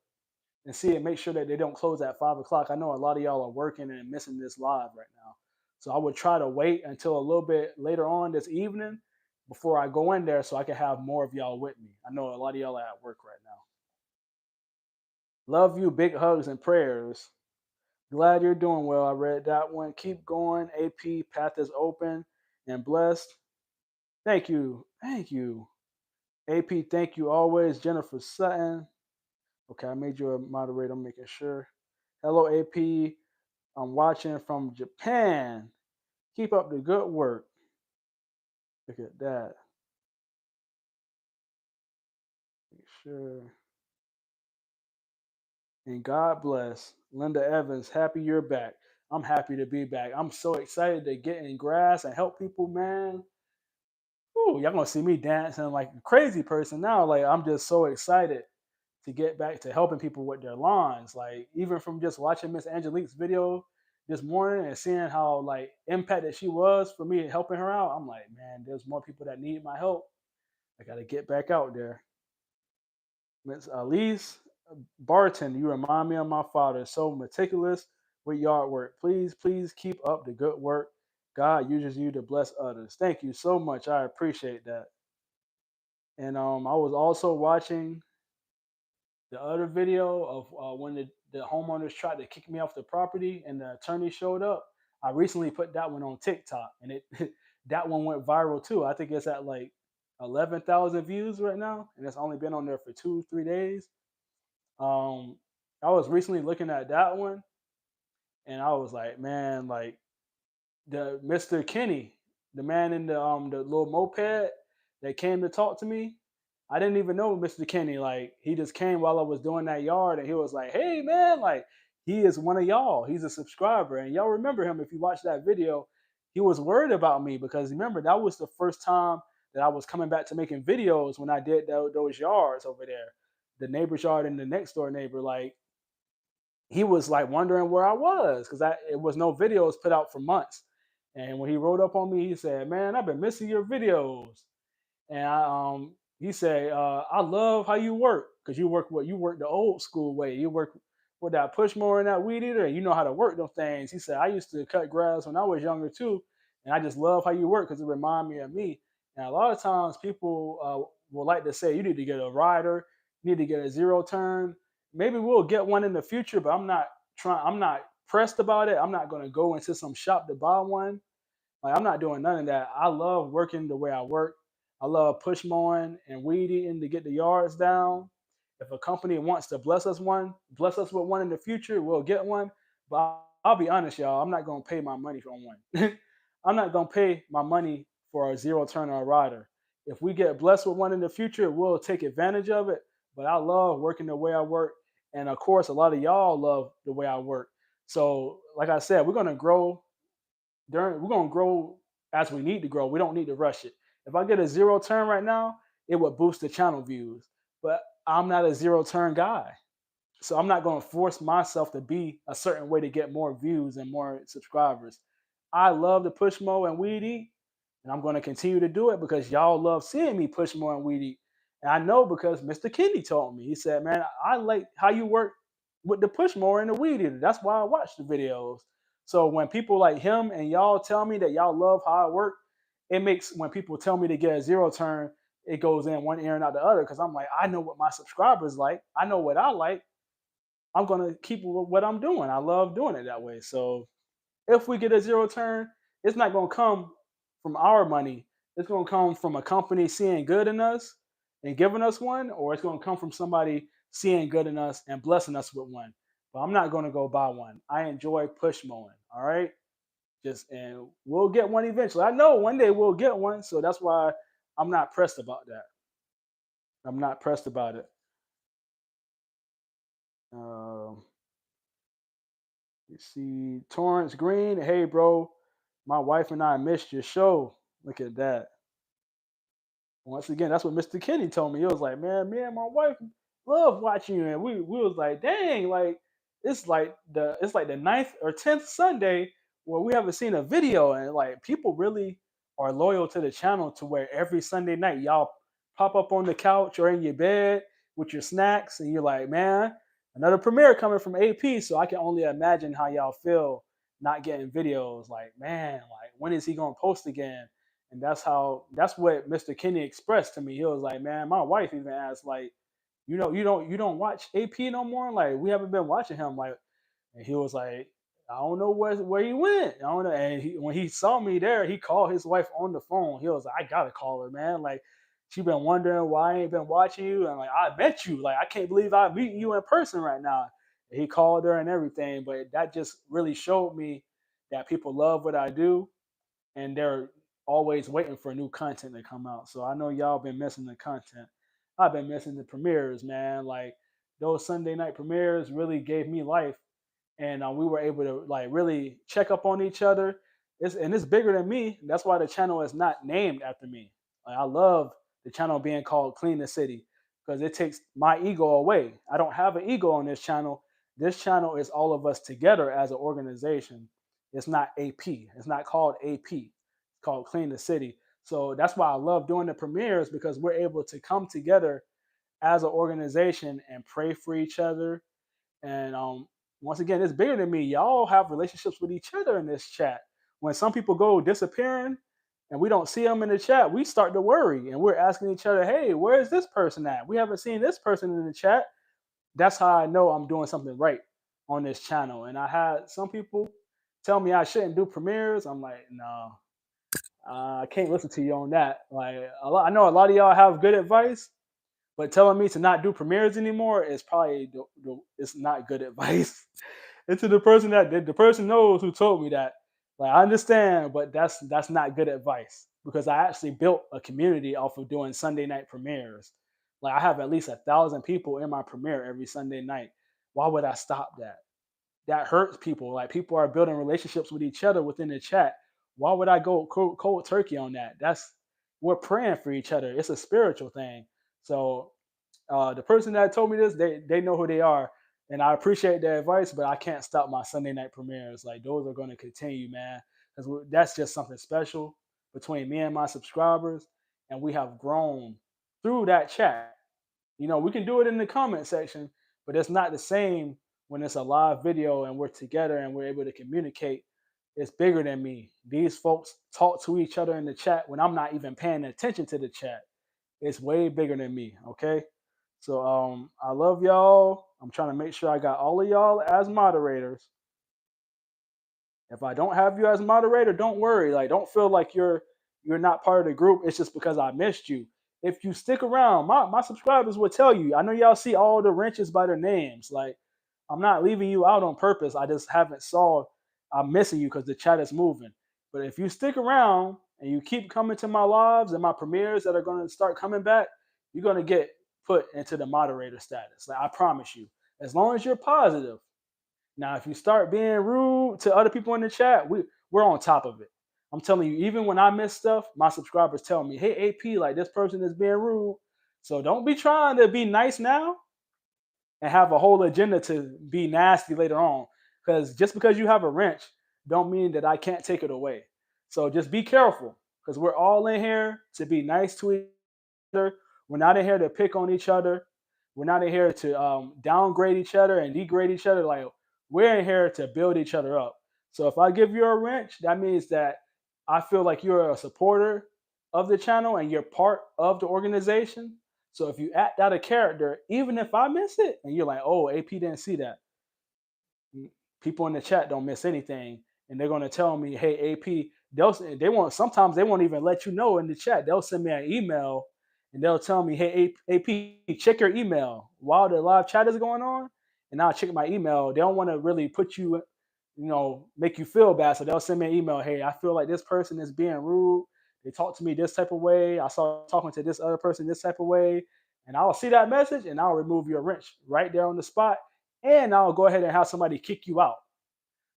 and see and make sure that they don't close at 5 o'clock. I know a lot of y'all are working and missing this live right now. So I would try to wait until a little bit later on this evening before I go in there so I can have more of y'all with me. I know a lot of y'all are at work right now. Love you. Big hugs and prayers. Glad you're doing well. I read that one. Keep going. AP, path is open and blessed. Thank you. Thank you. AP, thank you always. Jennifer Sutton. Okay, I made you a moderator. I'm making sure. Hello, AP. I'm watching from Japan. Keep up the good work. Look at that. Make sure. And God bless. Linda Evans, happy you're back. I'm happy to be back. I'm so excited to get in grass and help people, man. Ooh, y'all gonna see me dancing like a crazy person now. Like I'm just so excited to get back to helping people with their lawns. Like even from just watching Miss Angelique's video this morning and seeing how like impacted she was for me helping her out, I'm like, man, there's more people that need my help. I gotta get back out there. Miss Elise Barton, you remind me of my father. So meticulous with yard work. Please, please keep up the good work. God uses you to bless others. Thank you so much. I appreciate that. And I was also watching the other video of when the homeowners tried to kick me off the property and the attorney showed up. I recently put that one on TikTok and it that one went viral too. I think it's at like 11,000 views right now, and it's only been on there for 2-3 days. I was recently looking at that one, and I was like, man, like the Mr. Kenny, the man in the little moped that came to talk to me. I didn't even know Mr. Kenny. Like he just came while I was doing that yard, and he was like, "Hey man, like he is one of y'all. He's a subscriber, and y'all remember him if you watch that video. He was worried about me because remember that was the first time that I was coming back to making videos when I did those yards over there. the neighbor's yard and the next door neighbor, like he was like wondering where I was because I it was no videos put out for months. And when he wrote up on me, he said, "Man, I've been missing your videos." And he said, "I love how you work because you work the old school way. You work with that push mower and that weed eater, and you know how to work them things." He said, "I used to cut grass when I was younger too, and I just love how you work because it remind me of me." And a lot of times people will like to say, "You need to get a rider, you need to get a zero turn." Maybe we'll get one in the future, but I'm not pressed about it. I'm not going to go into some shop to buy one. Like I'm not doing none of that. I love working the way I work. I love push mowing and weed eating to get the yards down. If a company wants to bless us with one in the future, we'll get one. But I'll be honest, y'all. I'm not gonna pay my money for one. I'm not gonna pay my money for a zero turn or a rider. If we get blessed with one in the future, we'll take advantage of it. But I love working the way I work, and of course, a lot of y'all love the way I work. So, like I said, we're gonna grow as we need to grow. We don't need to rush it. If I get a zero turn right now, it would boost the channel views. But I'm not a zero turn guy. So I'm not gonna force myself to be a certain way to get more views and more subscribers. I love to push mo and weed eat, and I'm gonna continue to do it because y'all love seeing me push more and weed eat. And I know because Mr. Kenny told me. He said, "Man, I like how you work with the push mower and the weed eater. That's why I watch the videos." So when people like him and y'all tell me that y'all love how I work, it makes when people tell me to get a zero turn, it goes in one ear and out the other because I'm like, I know what my subscribers like. I know what I like. I'm gonna keep what I'm doing. I love doing it that way. So if we get a zero turn, it's not gonna come from our money. It's gonna come from a company seeing good in us and giving us one, or it's gonna come from somebody seeing good in us and blessing us with one. But I'm not gonna go buy one. I enjoy push mowing. All right. Just and we'll get one eventually. I know one day we'll get one, so that's why I'm not pressed about that. I'm not pressed about it. Um, you see Torrance Green. Hey, bro, my wife and I missed your show. Look at that. Once again, that's what Mr. Kenny told me. He was like, "Man, me and my wife love watching you." And we was like, dang, like it's like the ninth or tenth Sunday where we haven't seen a video. And like people really are loyal to the channel to where every Sunday night y'all pop up on the couch or in your bed with your snacks and you're like, man, another premiere coming from AP. So I can only imagine how y'all feel not getting videos. Like, man, like when is he gonna post again? And that's what Mr. Kenny expressed to me. He was like, "Man, my wife even asked, like, you don't watch AP no more? Like, we haven't been watching him." Like, and he was like, "I don't know where he went. I don't know." And when he saw me there, he called his wife on the phone. He was like, "I gotta call her, man. Like, she been wondering why I ain't been watching you. And like, I met you. Like, I can't believe I'm meeting you in person right now." And he called her and everything. But that just really showed me that people love what I do and they're always waiting for new content to come out. So I know y'all been missing the content. I've been missing the premieres, man. Like those Sunday night premieres really gave me life, and we were able to like really check up on each other. It's bigger than me. That's why the channel is not named after me. Like, I love the channel being called Clean the City because it takes my ego away. I don't have an ego on this channel. This channel is all of us together as an organization. It's not AP. It's not called AP. It's called Clean the City. So that's why I love doing the premieres because we're able to come together as an organization and pray for each other. And once again, it's bigger than me. Y'all have relationships with each other in this chat. When some people go disappearing and we don't see them in the chat, we start to worry and we're asking each other, "Hey, where is this person at? We haven't seen this person in the chat." That's how I know I'm doing something right on this channel. And I had some people tell me I shouldn't do premieres. I'm like, no, I can't listen to you on that. Like, I know a lot of y'all have good advice, but telling me to not do premieres anymore is probably it's not good advice. And to the person that the person knows who told me that, like I understand, but that's not good advice because I actually built a community off of doing Sunday night premieres. Like I have at least 1,000 people in my premiere every Sunday night. Why would I stop that? That hurts people. Like people are building relationships with each other within the chat. Why would I go cold turkey on that? We're praying for each other. It's a spiritual thing. So The person that told me this, they know who they are, and I appreciate their advice. But I can't stop my Sunday night premieres. Like those are going to continue, man, because that's just something special between me and my subscribers, and we have grown through that chat. We can do it in the comment section, but it's not the same when it's a live video and we're together and we're able to communicate. It's bigger than me. These folks talk to each other in the chat when I'm not even paying attention to the chat. It's way bigger than me. Okay. So I love y'all. I'm trying to make sure I got all of y'all as moderators. If I don't have you as moderator, don't worry. Like, don't feel like you're not part of the group. It's just because I missed you. If you stick around, my subscribers will tell you. I know y'all see all the wrenches by their names. Like, I'm not leaving you out on purpose. I just haven't saw. I'm missing you because the chat is moving. But if you stick around and you keep coming to my lives and my premieres that are going to start coming back, you're going to get put into the moderator status. Like, I promise you. As long as you're positive. Now, if you start being rude to other people in the chat, we're on top of it. I'm telling you, even when I miss stuff, my subscribers tell me, "Hey, AP, like this person is being rude." So don't be trying to be nice now and have a whole agenda to be nasty later on. Because just because you have a wrench, don't mean that I can't take it away. So just be careful, because we're all in here to be nice to each other. We're not in here to pick on each other. We're not in here to downgrade each other and degrade each other. Like, we're in here to build each other up. So if I give you a wrench, that means that I feel like you're a supporter of the channel and you're part of the organization. So if you act out of character, even if I miss it, and you're like, "Oh, AP didn't see that," people in the chat don't miss anything, and they're gonna tell me, "Hey, AP," they won't. Sometimes they won't even let you know in the chat. They'll send me an email, and they'll tell me, "Hey, AP, check your email while the live chat is going on," and I'll check my email. They don't want to really put you, make you feel bad, so they'll send me an email. "Hey, I feel like this person is being rude. They talk to me this type of way. I saw talking to this other person this type of way," and I'll see that message and I'll remove your wrench right there on the spot, and I'll go ahead and have somebody kick you out.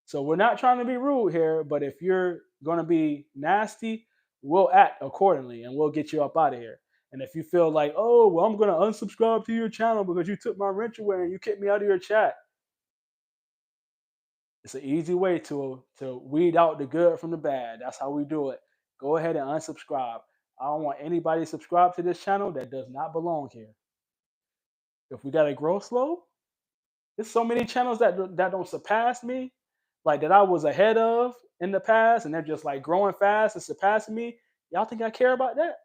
So we're not trying to be rude here, but if you're going to be nasty, we'll act accordingly and we'll get you up out of here. And if you feel like, "Oh, well, I'm going to unsubscribe to your channel because you took my wrench away and you kicked me out of your chat," it's an easy way to weed out the good from the bad. That's how we do it. Go ahead and unsubscribe. I don't want anybody subscribed to this channel that does not belong here. If we got to grow slow, there's so many channels that don't surpass me, like that I was ahead of in the past, and they're just like growing fast and surpassing me. Y'all think I care about that?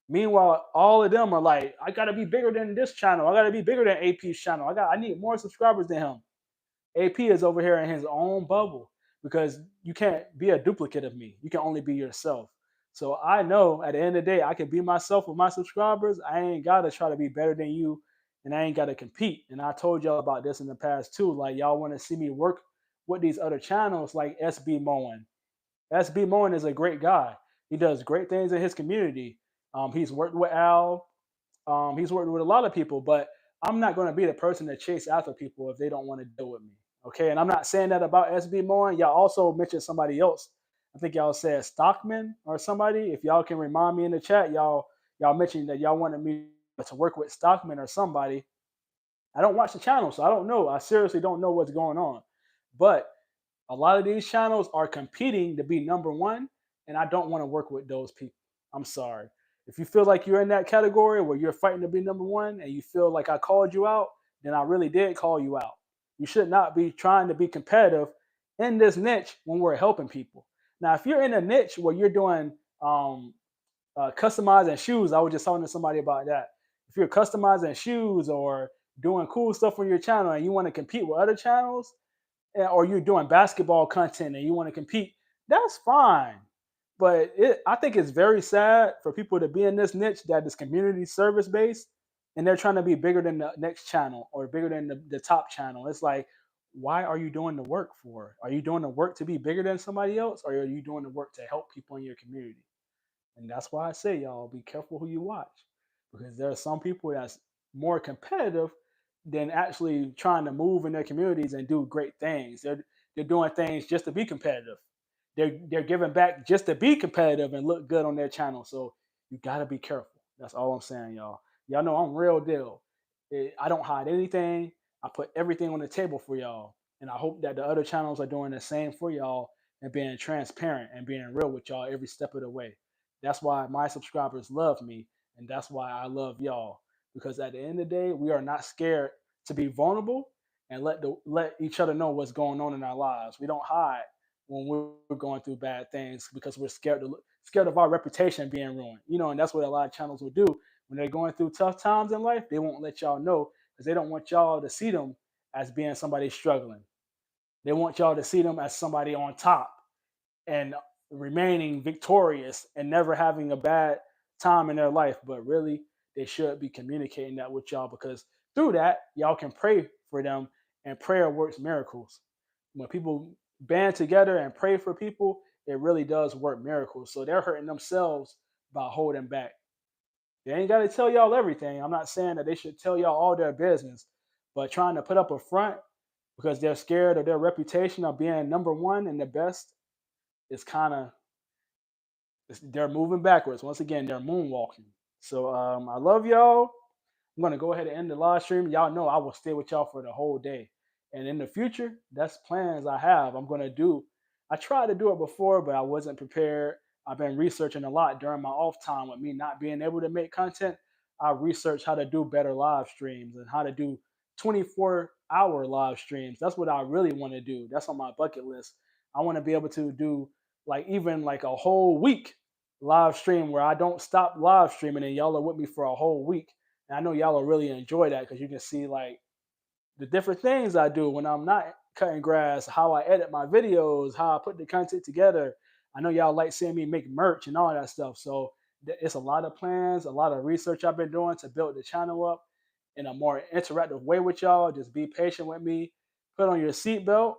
Meanwhile, all of them are like, "I gotta be bigger than this channel. I gotta be bigger than AP's channel. I need more subscribers than him." AP is over here in his own bubble because you can't be a duplicate of me. You can only be yourself. So I know at the end of the day, I can be myself with my subscribers. I ain't got to try to be better than you, and I ain't got to compete. And I told y'all about this in the past too. Like, y'all want to see me work with these other channels like SB Moen. SB Moen is a great guy. He does great things in his community. He's worked with Al. He's worked with a lot of people, but I'm not going to be the person to chase after people if they don't want to deal with me. Okay, and I'm not saying that about SB Moen. Y'all also mentioned somebody else. I think y'all said Stockman or somebody. If y'all can remind me in the chat, y'all mentioned that y'all wanted me to work with Stockman or somebody. I don't watch the channel, so I don't know. I seriously don't know what's going on. But a lot of these channels are competing to be number one, and I don't want to work with those people. I'm sorry. If you feel like you're in that category where you're fighting to be number one and you feel like I called you out, then I really did call you out. You should not be trying to be competitive in this niche when we're helping people. Now, if you're in a niche where you're doing customizing shoes, I was just talking to somebody about that. If you're customizing shoes or doing cool stuff on your channel and you want to compete with other channels, or you're doing basketball content and you want to compete, that's fine. But I think it's very sad for people to be in this niche that is community service based and they're trying to be bigger than the next channel or bigger than the top channel. It's like, why are you doing the work for? Are you doing the work to be bigger than somebody else, or are you doing the work to help people in your community? And that's why I say, y'all, be careful who you watch, because there are some people that's more competitive than actually trying to move in their communities and do great things. They're doing things just to be competitive. They're giving back just to be competitive and look good on their channel. So you gotta be careful. That's all I'm saying, y'all. Y'all know I'm real deal. I don't hide anything. I put everything on the table for y'all. And I hope that the other channels are doing the same for y'all and being transparent and being real with y'all every step of the way. That's why my subscribers love me. And that's why I love y'all. Because at the end of the day, we are not scared to be vulnerable and let each other know what's going on in our lives. We don't hide when we're going through bad things because we're scared of our reputation being ruined. And that's what a lot of channels will do when they're going through tough times in life. They won't let y'all know because they don't want y'all to see them as being somebody struggling. They want y'all to see them as somebody on top and remaining victorious and never having a bad time in their life. But really, they should be communicating that with y'all because through that, y'all can pray for them, and prayer works miracles. When people band together and pray for people, it really does work miracles. So they're hurting themselves by holding back. They ain't got to tell y'all everything. I'm not saying that they should tell y'all all their business, but trying to put up a front because they're scared of their reputation of being number one and the best is kind of, they're moving backwards. Once again, they're moonwalking. So I love y'all. I'm gonna go ahead and end the live stream. Y'all know I will stay with y'all for the whole day. And in the future, that's plans I have. I'm gonna do. I tried to do it before, but I wasn't prepared. I've been researching a lot during my off time with me not being able to make content. I researched how to do better live streams and how to do 24-hour live streams. That's what I really want to do. That's on my bucket list. I want to be able to do like even like a whole week live stream where I don't stop live streaming and y'all are with me for a whole week. And I know y'all will really enjoy that because you can see like the different things I do when I'm not cutting grass, how I edit my videos, how I put the content together. I know y'all like seeing me make merch and all that stuff. So it's a lot of plans, a lot of research I've been doing to build the channel up in a more interactive way with y'all. Just be patient with me. Put on your seatbelt,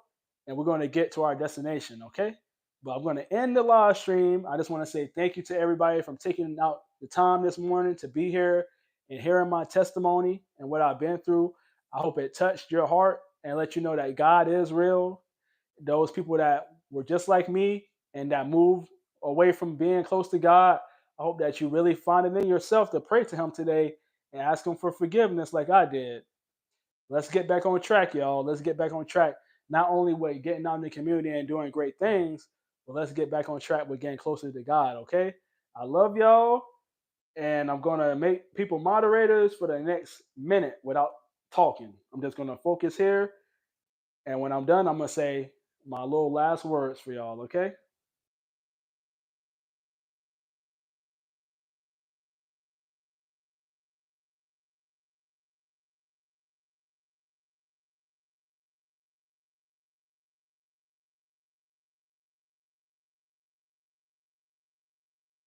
and we're going to get to our destination, okay? But I'm going to end the live stream. I just want to say thank you to everybody from taking out the time this morning to be here and hearing my testimony and what I've been through. I hope it touched your heart and let you know that God is real. Those people that were just like me and that moved away from being close to God, I hope that you really find it in yourself to pray to Him today and ask Him for forgiveness like I did. Let's get back on track, y'all. Let's get back on track. Not only with getting out in the community and doing great things, but let's get back on track with getting closer to God, okay? I love y'all, and I'm going to make people moderators for the next minute without talking. I'm just going to focus here, and when I'm done, I'm going to say my little last words for y'all, okay?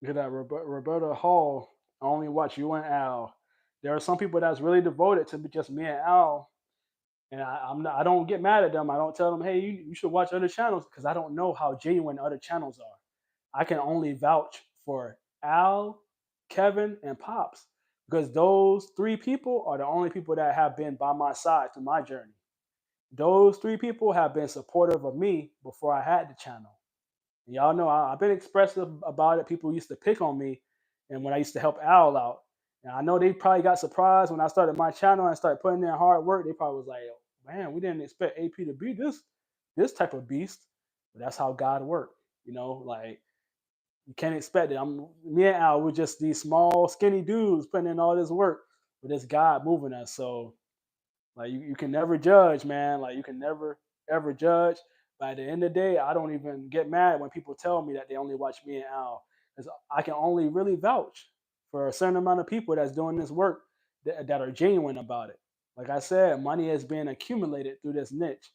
Look at that, Roberta Hall. I only watch you and Al. There are some people that's really devoted to just me and Al, and I'm not. I don't get mad at them. I don't tell them, hey, you should watch other channels because I don't know how genuine other channels are. I can only vouch for Al, Kevin, and Pops because those three people are the only people that have been by my side through my journey. Those three people have been supportive of me before I had the channel. And y'all know I've been expressive about it. People used to pick on me, and when I used to help Al out, and I know they probably got surprised when I started my channel and started putting in hard work. They probably was like, "Man, we didn't expect AP to be this type of beast." But that's how God worked. Like you can't expect it. Me and Al, we're just these small, skinny dudes putting in all this work, but it's God moving us. So like you can never judge, man. Like you can never ever judge. But at the end of the day, I don't even get mad when people tell me that they only watch me and Al, because I can only really vouch for a certain amount of people that's doing this work that are genuine about it. Like I said, money is being accumulated through this niche,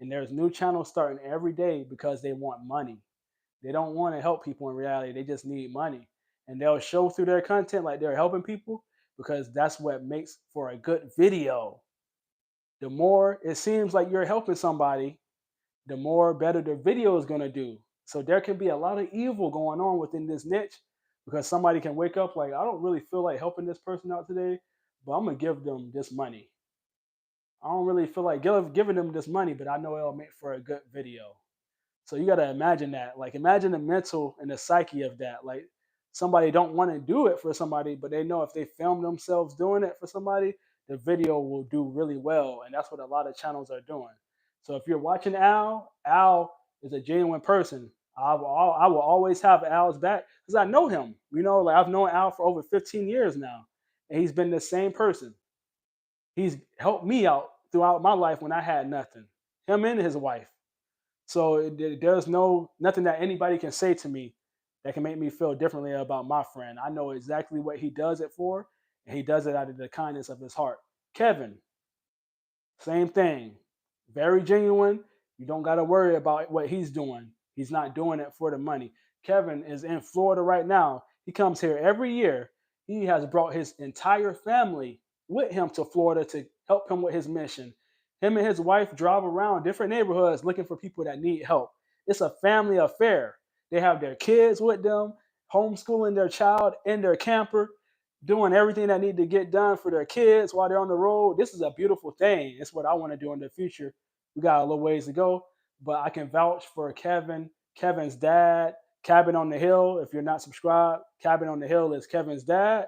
and there's new channels starting every day because they want money. They don't want to help people in reality. They just need money, and they'll show through their content like they're helping people because that's what makes for a good video. The more it seems like you're helping somebody, the more better the video is going to do. So there can be a lot of evil going on within this niche because somebody can wake up like, I don't really feel like helping this person out today, but I'm going to give them this money. I don't really feel like giving them this money, but I know it'll make for a good video. So you got to imagine that. Like, imagine the mental and the psyche of that. Like, somebody don't want to do it for somebody, but they know if they film themselves doing it for somebody, the video will do really well. And that's what a lot of channels are doing. So if you're watching Al is a genuine person. I will always have Al's back because I know him. Like I've known Al for over 15 years now, and he's been the same person. He's helped me out throughout my life when I had nothing. Him and his wife. So there's nothing that anybody can say to me that can make me feel differently about my friend. I know exactly what he does it for, and he does it out of the kindness of his heart. Kevin, same thing. Very genuine. You don't got to worry about what he's doing. He's not doing it for the money. Kevin is in Florida right now. He comes here every year. He has brought his entire family with him to Florida to help him with his mission. Him and his wife drive around different neighborhoods looking for people that need help. It's a family affair. They have their kids with them, homeschooling their child in their camper, doing everything that need to get done for their kids while they're on the road. This is a beautiful thing. It's what I want to do in the future. We got a little ways to go, but I can vouch for Kevin, Kevin's dad, Cabin on the Hill. If you're not subscribed, Cabin on the Hill is Kevin's dad.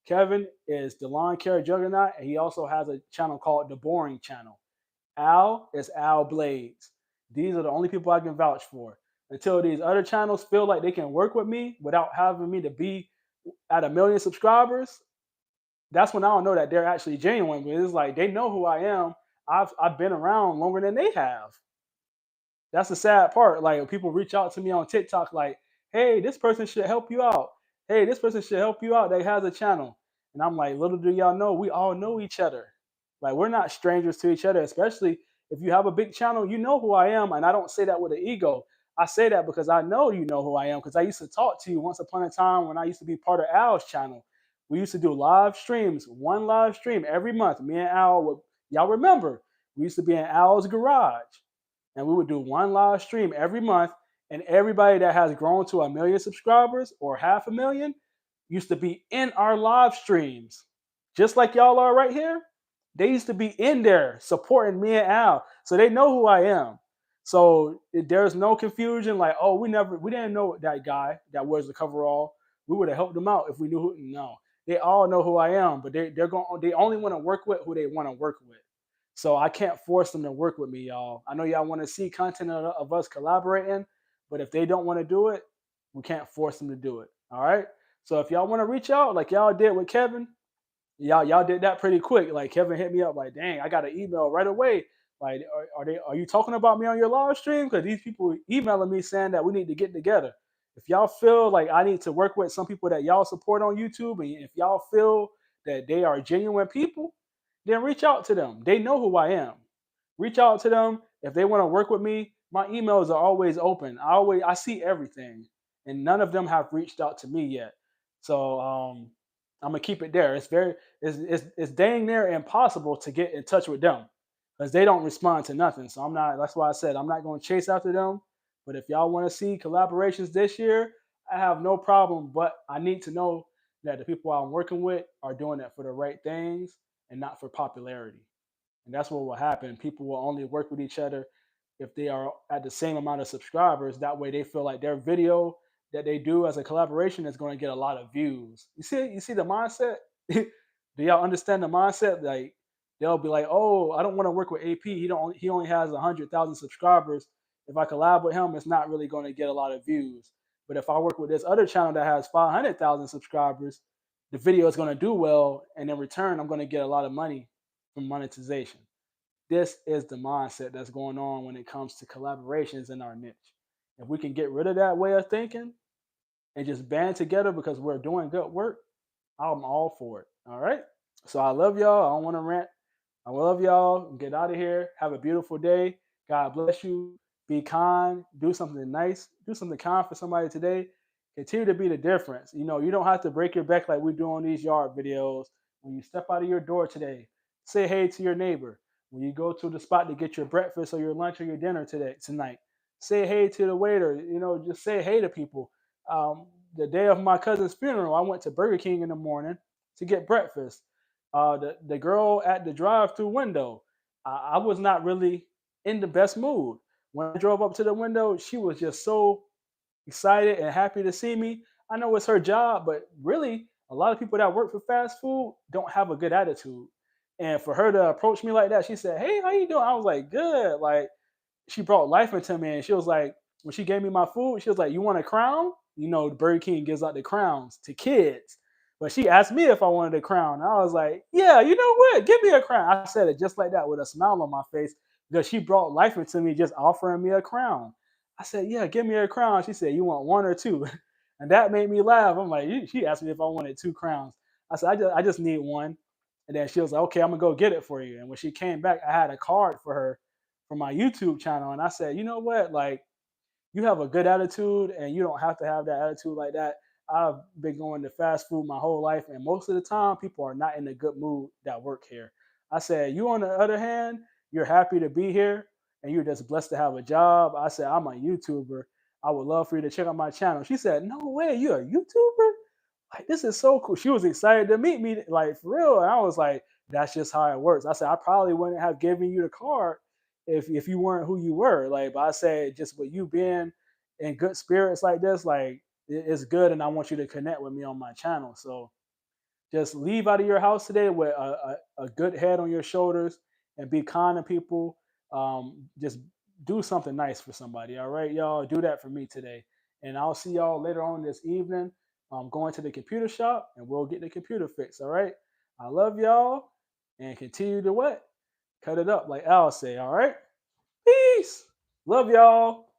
Kevin is the lawn care juggernaut, and he also has a channel called The Boring Channel. Al is Al Blades. These are the only people I can vouch for. Until these other channels feel like they can work with me without having me to be at 1 million subscribers, that's when I don't know that they're actually genuine. But it's like they know who I am. I've been around longer than they have. That's the sad part. Like people reach out to me on TikTok, like, "Hey, this person should help you out. Hey, this person should help you out. They has a channel." And I'm like, little do y'all know, we all know each other. Like we're not strangers to each other. Especially if you have a big channel, you know who I am. And I don't say that with an ego. I say that because I know you know who I am. Because I used to talk to you once upon a time when I used to be part of Al's channel. We used to do live streams, one live stream every month. Me and Al would, y'all remember, we used to be in Al's garage and we would do one live stream every month. And everybody that has grown to 1 million subscribers or 500,000 used to be in our live streams, just like y'all are right here. They used to be in there supporting me and Al, so they know who I am. So there's no confusion. Like, oh, we didn't know that guy that wears the coverall. We would have helped them out if we knew who. No, they all know who I am, but they only want to work with who they want to work with. So I can't force them to work with me, y'all. I know y'all want to see content of us collaborating, but if they don't want to do it, we can't force them to do it. All right. So if y'all want to reach out like y'all did with Kevin, y'all did that pretty quick. Like Kevin hit me up like, dang, I got an email right away. Like, are you talking about me on your live stream? Because these people emailing me saying that we need to get together. If y'all feel like I need to work with some people that y'all support on YouTube, and if y'all feel that they are genuine people, then reach out to them. They know who I am. Reach out to them if they want to work with me. My emails are always open. I see everything, and none of them have reached out to me yet. So I'm gonna keep it there. It's dang near impossible to get in touch with them because they don't respond to nothing. So I'm not. That's why I said I'm not going to chase after them. But if y'all want to see collaborations this year, I have no problem. But I need to know that the people I'm working with are doing it for the right things and not for popularity. And that's what will happen. People will only work with each other if they are at the same amount of subscribers. That way they feel like their video that they do as a collaboration is going to get a lot of views. You see the mindset? Do y'all understand the mindset? Like they'll be like, "Oh, I don't want to work with AP. He only has 100,000 subscribers. If I collab with him, it's not really going to get a lot of views. But if I work with this other channel that has 500,000 subscribers, the video is going to do well, and in return, I'm going to get a lot of money from monetization." This is the mindset that's going on when it comes to collaborations in our niche. If we can get rid of that way of thinking and just band together because we're doing good work, I'm all for it. All right. So I love y'all. I don't want to rant. I love y'all. Get out of here. Have a beautiful day. God bless you. Be kind. Do something nice. Do something kind for somebody today. Continue to be the difference. You don't have to break your back like we do on these yard videos. When you step out of your door today, say hey to your neighbor. When you go to the spot to get your breakfast or your lunch or your dinner tonight, say hey to the waiter. Just say hey to people. The day of my cousin's funeral, I went to Burger King in the morning to get breakfast. The girl at the drive-through window, I was not really in the best mood. When I drove up to the window, she was just so excited and happy to see me. I know it's her job, but really, a lot of people that work for fast food don't have a good attitude. And for her to approach me like that, she said, "Hey, how you doing?" I was like, "Good." Like she brought life into me, and she was like, when she gave me my food, she was like, "You want a crown?" You know, Burger King gives out the crowns to kids. But she asked me if I wanted a crown. I was like, "Yeah, you know what? Give me a crown." I said it just like that with a smile on my face because she brought life into me just offering me a crown. I said, "Yeah, give me a crown." She said, "You want one or two?" And that made me laugh. I'm like, she asked me if I wanted two crowns. I said, I just need one. And then she was like, "Okay, I'm gonna go get it for you." And when she came back, I had a card for her for my YouTube channel. And I said, "You know what? Like, you have a good attitude and you don't have to have that attitude like that." I've been going to fast food my whole life, and most of the time, people are not in a good mood that work here. I said, "You, on the other hand, you're happy to be here and you're just blessed to have a job." I said, "I'm a YouTuber. I would love for you to check out my channel." She said, "No way, you're a YouTuber? Like, this is so cool." She was excited to meet me, like, for real. And I was like, "That's just how it works." I said, "I probably wouldn't have given you the card if you weren't who you were." Like, but I said, just with you being in good spirits like this, like, it's good, and I want you to connect with me on my channel. So just leave out of your house today with a good head on your shoulders and be kind to people. Just do something nice for somebody. All right, y'all. Do that for me today. And I'll see y'all later on this evening. I'm going to the computer shop and we'll get the computer fixed. All right. I love y'all and continue to what? Cut it up, like Al say. All right. Peace. Love y'all.